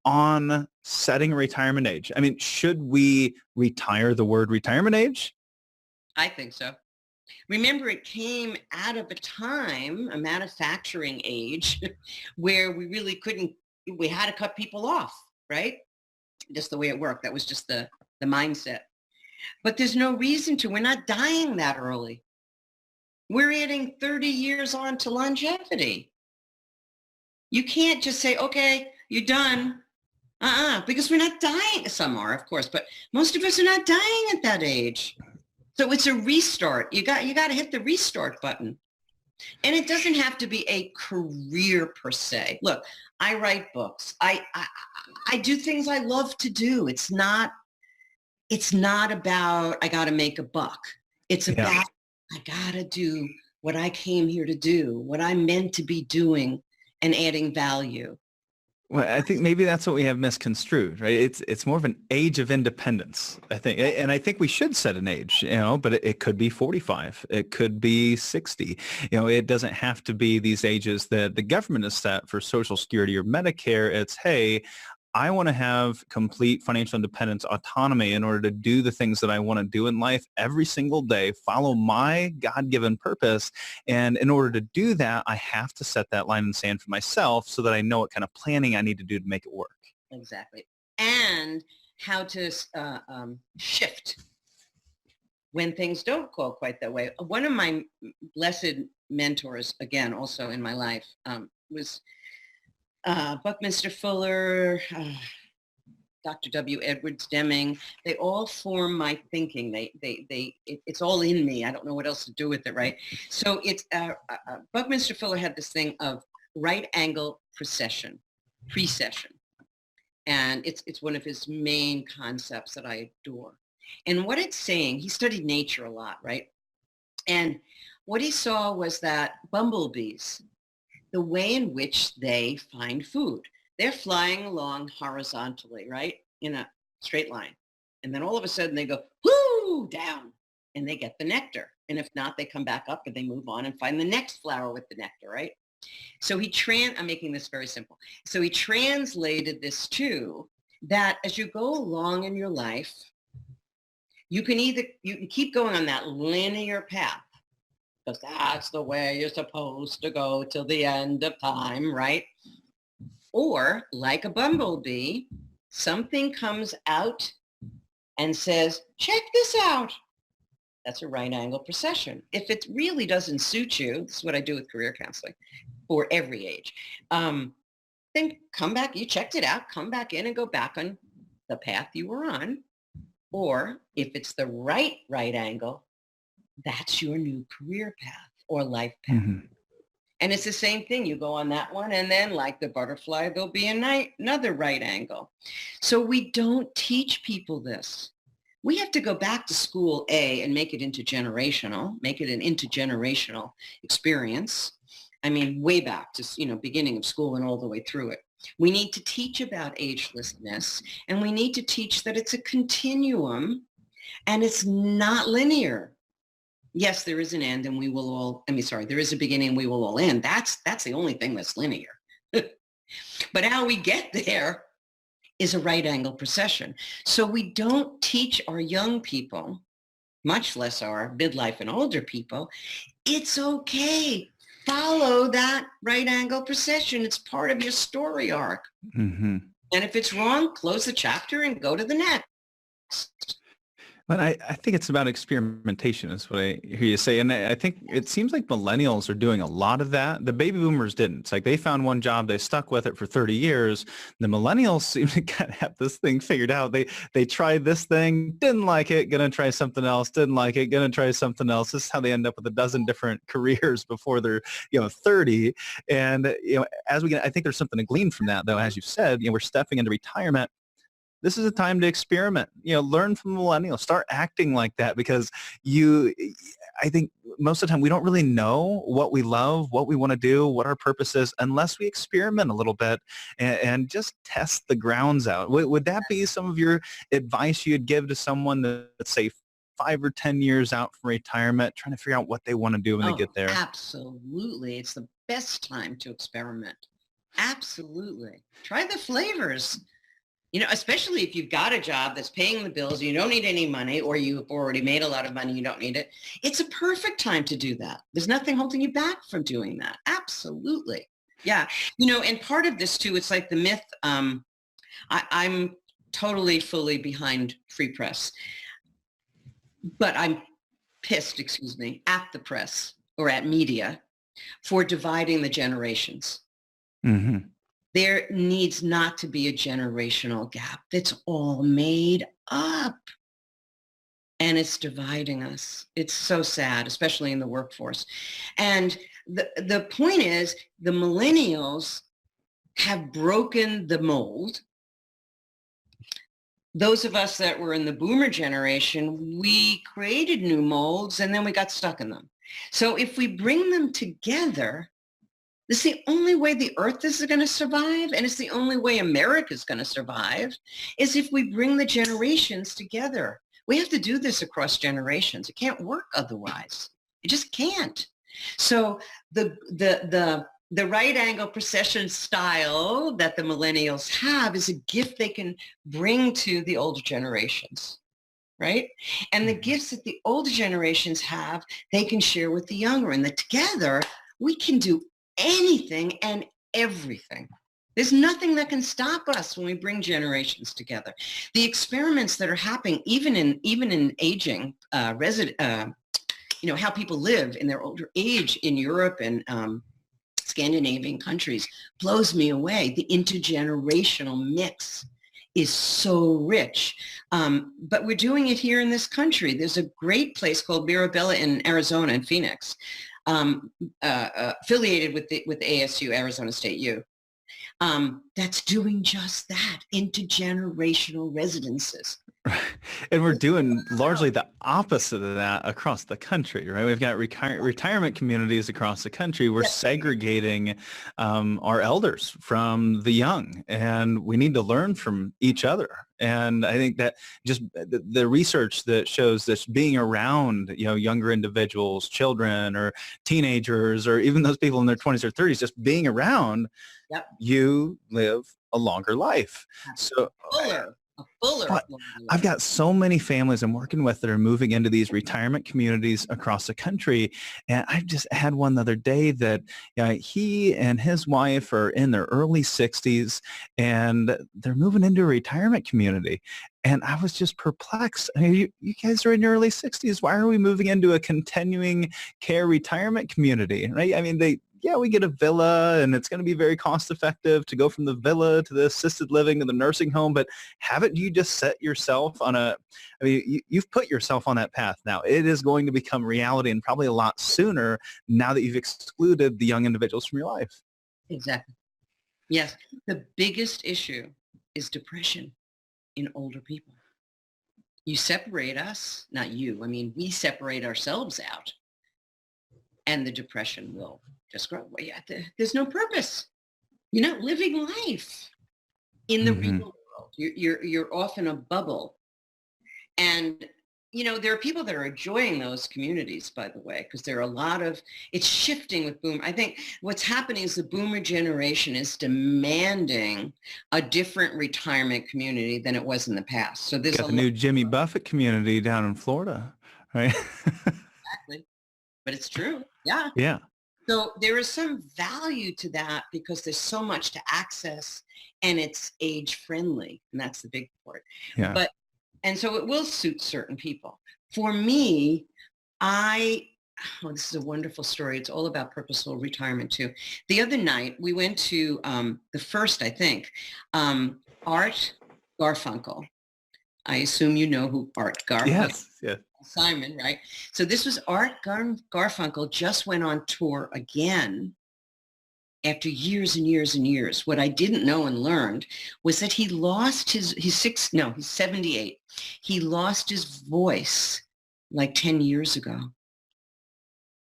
on setting a retirement age. I mean, should we retire the word retirement age? I think so. Remember, it came out of a time, a manufacturing age, where we had to cut people off, right? Just the way it worked. That was just the mindset. But there's no reason to. We're not dying that early. We're adding 30 years on to longevity. You can't just say, okay, you're done. Because we're not dying. Some are, of course, but most of us are not dying at that age. So it's a restart. You got to hit the restart button. And it doesn't have to be a career per se. Look, I write books. I do things I love to do. It's not about I got to make a buck. It's about I got to do what I came here to do, what I'm meant to be doing and adding value. Well, I think maybe that's what we have misconstrued, right? It's more of an age of independence, I think. And I think we should set an age, but it could be 45. It could be 60. It doesn't have to be these ages that the government has set for Social Security or Medicare. It's, hey, I want to have complete financial independence, autonomy in order to do the things that I want to do in life every single day, follow my God-given purpose. And in order to do that, I have to set that line in the sand for myself so that I know what kind of planning I need to do to make it work. Exactly. And how to shift when things don't go quite that way. One of my blessed mentors, again, also in my life, was Buckminster Fuller, Dr. W. Edwards Deming. They all form my thinking. It's all in me. I don't know what else to do with it, right? So it's Buckminster Fuller had this thing of right angle precession, and it's one of his main concepts that I adore. And what it's saying, he studied nature a lot, right? And what he saw was that bumblebees, the way in which they find food. They're flying along horizontally, right? In a straight line. And then all of a sudden they go, whoo, down, and they get the nectar. And if not, they come back up and they move on and find the next flower with the nectar, right? So I'm making this very simple. So he translated this to that as you go along in your life, you can keep going on that linear path, because that's the way you're supposed to go till the end of time, right? Or like a bumblebee, something comes out and says, check this out. That's a right angle precession. If it really doesn't suit you, this is what I do with career counseling for every age, then come back, you checked it out, come back in and go back on the path you were on. Or if it's the right angle, that's your new career path or life path. Mm-hmm. And it's the same thing. You go on that one, and then like the butterfly, there'll be another right angle. So we don't teach people this. We have to go back to school, and make it intergenerational, make it an intergenerational experience. I mean, way back to, beginning of school and all the way through it. We need to teach about agelessness, and we need to teach that it's a continuum and it's not linear. Yes, there is an end and there is a beginning and we will all end. That's the only thing that's linear. But how we get there is a right angle precession. So we don't teach our young people, much less our midlife and older people, it's okay. Follow that right angle precession. It's part of your story arc. Mm-hmm. And if it's wrong, close the chapter and go to the next. But I think it's about experimentation is what I hear you say. And I think it seems like millennials are doing a lot of that. The baby boomers didn't. It's like they found one job, they stuck with it for 30 years. The millennials seem to kind of have this thing figured out. They tried this thing, didn't like it, gonna try something else, didn't like it, gonna try something else. This is how they end up with a dozen different careers before they're, 30. And, as we get, I think there's something to glean from that though. As you said, we're stepping into retirement. This is a time to experiment, learn from millennials, start acting like that because I think most of the time we don't really know what we love, what we want to do, what our purpose is unless we experiment a little bit and just test the grounds out. Would that be some of your advice you'd give to someone that's say 5 or 10 years out from retirement, trying to figure out what they want to do when they get there? Absolutely. It's the best time to experiment. Absolutely. Try the flavors. Especially if you've got a job that's paying the bills, you don't need any money, or you've already made a lot of money, you don't need it. It's a perfect time to do that. There's nothing holding you back from doing that. Absolutely. Yeah. And part of this too, it's like the myth. I'm totally, fully behind free press, but I'm pissed, at the press or at media for dividing the generations. Mm-hmm. There needs not to be a generational gap. That's all made up. And it's dividing us. It's so sad, especially in the workforce. And the point is, the millennials have broken the mold. Those of us that were in the boomer generation, we created new molds and then we got stuck in them. So if we bring them together, it's the only way the earth is going to survive, and it's the only way America is going to survive, is if we bring the generations together. We have to do this across generations. It can't work otherwise. It just can't. So the right angle procession style that the millennials have is a gift they can bring to the older generations, right? And the gifts that the older generations have, they can share with the younger, and that together we can do anything and everything. There's nothing that can stop us when we bring generations together. The experiments that are happening, even in aging, how people live in their older age in Europe and Scandinavian countries, blows me away. The intergenerational mix is so rich. But we're doing it here in this country. There's a great place called Mirabella in Arizona, in Phoenix, affiliated with ASU, Arizona State U, that's doing just that, intergenerational residences. And we're doing largely the opposite of that across the country, right? We've got retirement communities across the country. We're segregating our elders from the young, and we need to learn from each other. And I think that just the research that shows this, being around, younger individuals, children or teenagers, or even those people in their 20s or 30s, just being around, you live a longer life. So Fuller. I've got so many families I'm working with that are moving into these retirement communities across the country. And I just had one the other day that he and his wife are in their early 60s and they're moving into a retirement community. And I was just perplexed. I mean, you guys are in your early 60s. Why are we moving into a continuing care retirement community, right? I mean, we get a villa and it's going to be very cost effective to go from the villa to the assisted living to the nursing home. But haven't you just set yourself on you've put yourself on that path now. It is going to become reality, and probably a lot sooner now that you've excluded the young individuals from your life. Exactly. Yes. The biggest issue is depression in older people. You separate us, not you. I mean, we separate ourselves out, and the depression will just grow. There's no purpose. You're not living life in the real world. You're off in a bubble. And, there are people that are enjoying those communities, by the way, because there are a lot of, it's shifting with boom. I think what's happening is the boomer generation is demanding a different retirement community than it was in the past. So there's got the new Jimmy Buffett community down in Florida, right? Exactly. But it's true. Yeah. Yeah. So there is some value to that because there's so much to access and it's age friendly. And that's the big part. Yeah. But And so it will suit certain people. For me, this is a wonderful story. It's all about purposeful retirement too. The other night we went to the first, I think, Art Garfunkel. I assume you know who Art Garfunkel. Yes, yes. Simon, right? So this was Art Garfunkel just went on tour again after years and years and years. What I didn't know and learned was that he lost he's 78. He lost his voice like 10 years ago.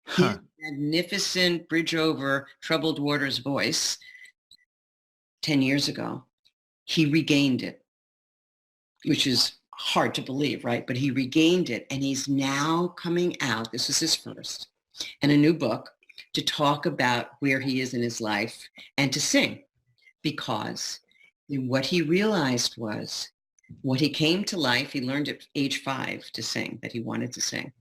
His magnificent bridge over troubled waters voice 10 years ago, he regained it, which is hard to believe, right? But he regained it, and he's now coming out, this is his first, and a new book to talk about where he is in his life and to sing, because what he realized was what he came to life, he learned at age 5 to sing, that he wanted to sing,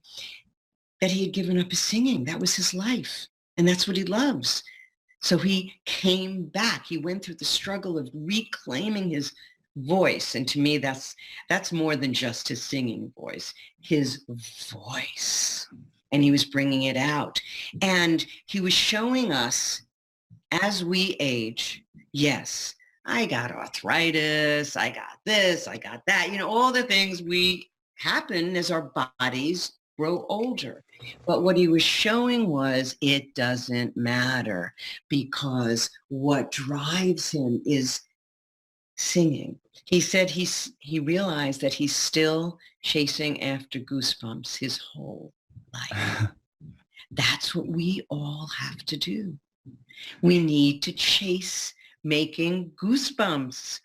that he had given up his singing. That was his life, and that's what he loves. So he came back. He went through the struggle of reclaiming his voice. And to me, that's more than just his singing voice, his voice. And he was bringing it out. And he was showing us as we age, yes, I got arthritis, I got this, I got that, all the things we happen as our bodies grow older. But what he was showing was it doesn't matter, because what drives him is singing. He said he realized that he's still chasing after goosebumps his whole life. That's what we all have to do. We need to chase making goosebumps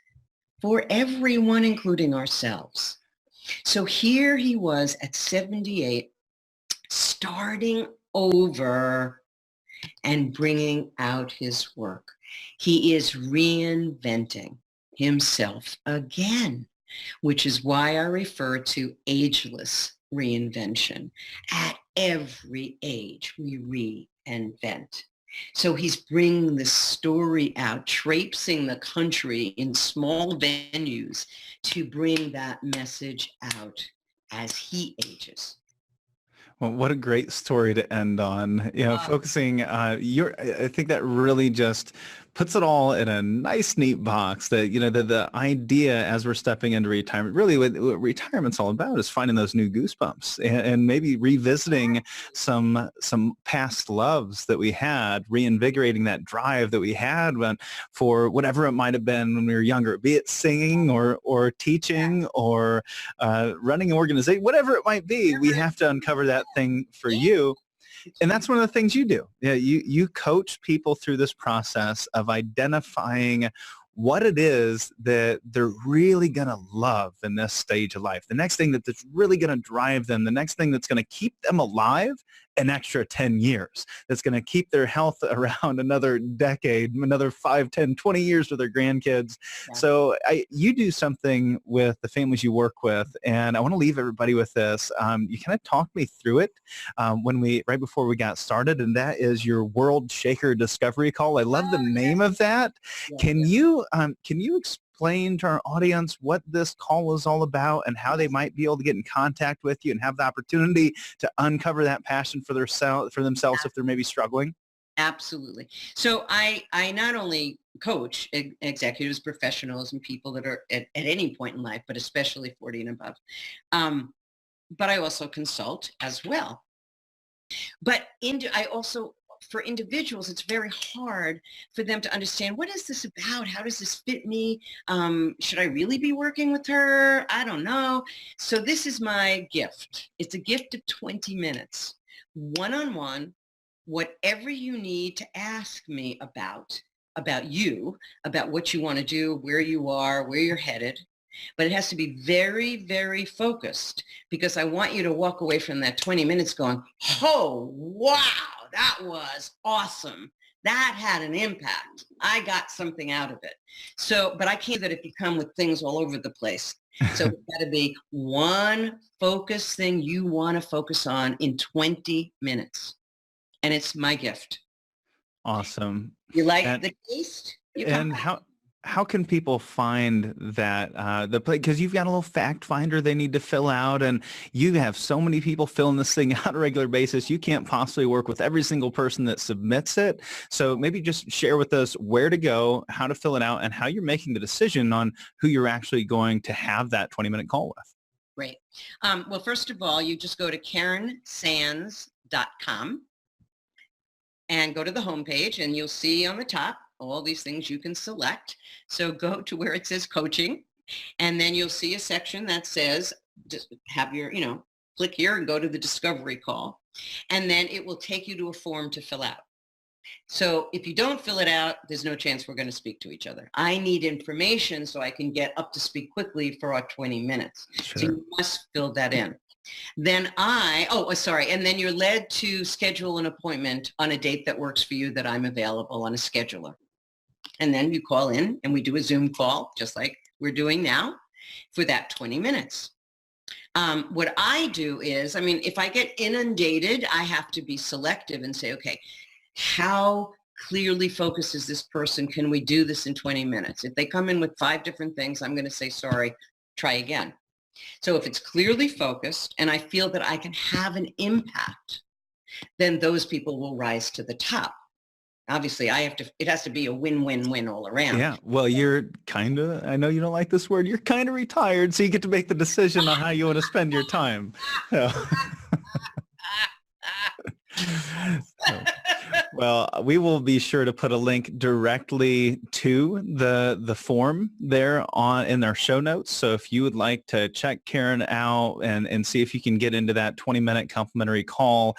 for everyone, including ourselves. So here he was at 78, starting over and bringing out his work. He is reinventing himself again, which is why I refer to ageless reinvention. At every age, we reinvent. So he's bringing the story out, traipsing the country in small venues to bring that message out as he ages. Well, what a great story to end on. Focusing, I think that really just puts it all in a nice, neat box that, the idea as we're stepping into retirement, really what retirement's all about is finding those new goosebumps and maybe revisiting some past loves that we had, reinvigorating that drive that we had for whatever it might have been when we were younger, be it singing or teaching or running an organization, whatever it might be. We have to uncover that thing for you. And that's one of the things you do. Yeah, you coach people through this process of identifying what it is that they're really going to love in this stage of life. The next thing that's really going to drive them, the next thing that's going to keep them alive an extra 10 years, that's going to keep their health around another decade, another 5, 10, 20 years with their grandkids. Yeah. So you do something with the families you work with, and I want to leave everybody with this. You kind of talked me through it right before we got started, and that is your World Shaker Discovery Call. I love the name of that. Yeah, can you explain to our audience what this call is all about and how they might be able to get in contact with you and have the opportunity to uncover that passion for themselves if they're maybe struggling? Absolutely. So I not only coach executives, professionals, and people that are at any point in life, but especially 40 and above. But I also consult as well. But I also, for individuals, it's very hard for them to understand, what is this about? How does this fit me? Should I really be working with her? I don't know. So this is my gift. It's a gift of 20 minutes, one-on-one, whatever you need to ask me about you, about what you want to do, where you are, where you're headed. But it has to be very, very focused, because I want you to walk away from that 20 minutes going, oh, wow, that was awesome. That had an impact. I got something out of it. So, but I can't do that if you come with things all over the place. So it's got to be one focused thing you want to focus on in 20 minutes. And it's my gift. Awesome. You like the taste? And how how can people find that because you've got a little fact finder they need to fill out, and you have so many people filling this thing out on a regular basis. You can't possibly work with every single person that submits it. So maybe just share with us where to go, how to fill it out, and how you're making the decision on who you're actually going to have that 20-minute call with. Great. Well, first of all, you just go to KarenSands.com and go to the homepage, and you'll see on the top all these things you can select. So go to where it says coaching, and then you'll see a section that says, just have your, click here and go to the discovery call. And then it will take you to a form to fill out. So if you don't fill it out, there's no chance we're going to speak to each other. I need information so I can get up to speed quickly for our 20 minutes. Sure. So you must fill that in. Then and then you're led to schedule an appointment on a date that works for you that I'm available on a scheduler. And then you call in and we do a Zoom call, just like we're doing now, for that 20 minutes. What I do is, if I get inundated, I have to be selective and say, okay, how clearly focused is this person? Can we do this in 20 minutes? If they come in with 5 different things, I'm going to say, sorry, try again. So if it's clearly focused and I feel that I can have an impact, then those people will rise to the top. Obviously, it has to be a win-win-win all around. Yeah. Well, you're I know you don't like this word, you're kind of retired, so you get to make the decision on how you want to spend your time. So. Well, we will be sure to put a link directly to the form there in our show notes. So if you would like to check Karen out and see if you can get into that 20-minute complimentary call,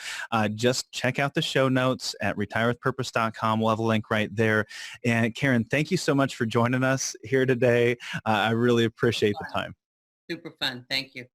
just check out the show notes at retirewithpurpose.com. We'll have a link right there. And Karen, thank you so much for joining us here today. I really appreciate the time. Super fun. Thank you.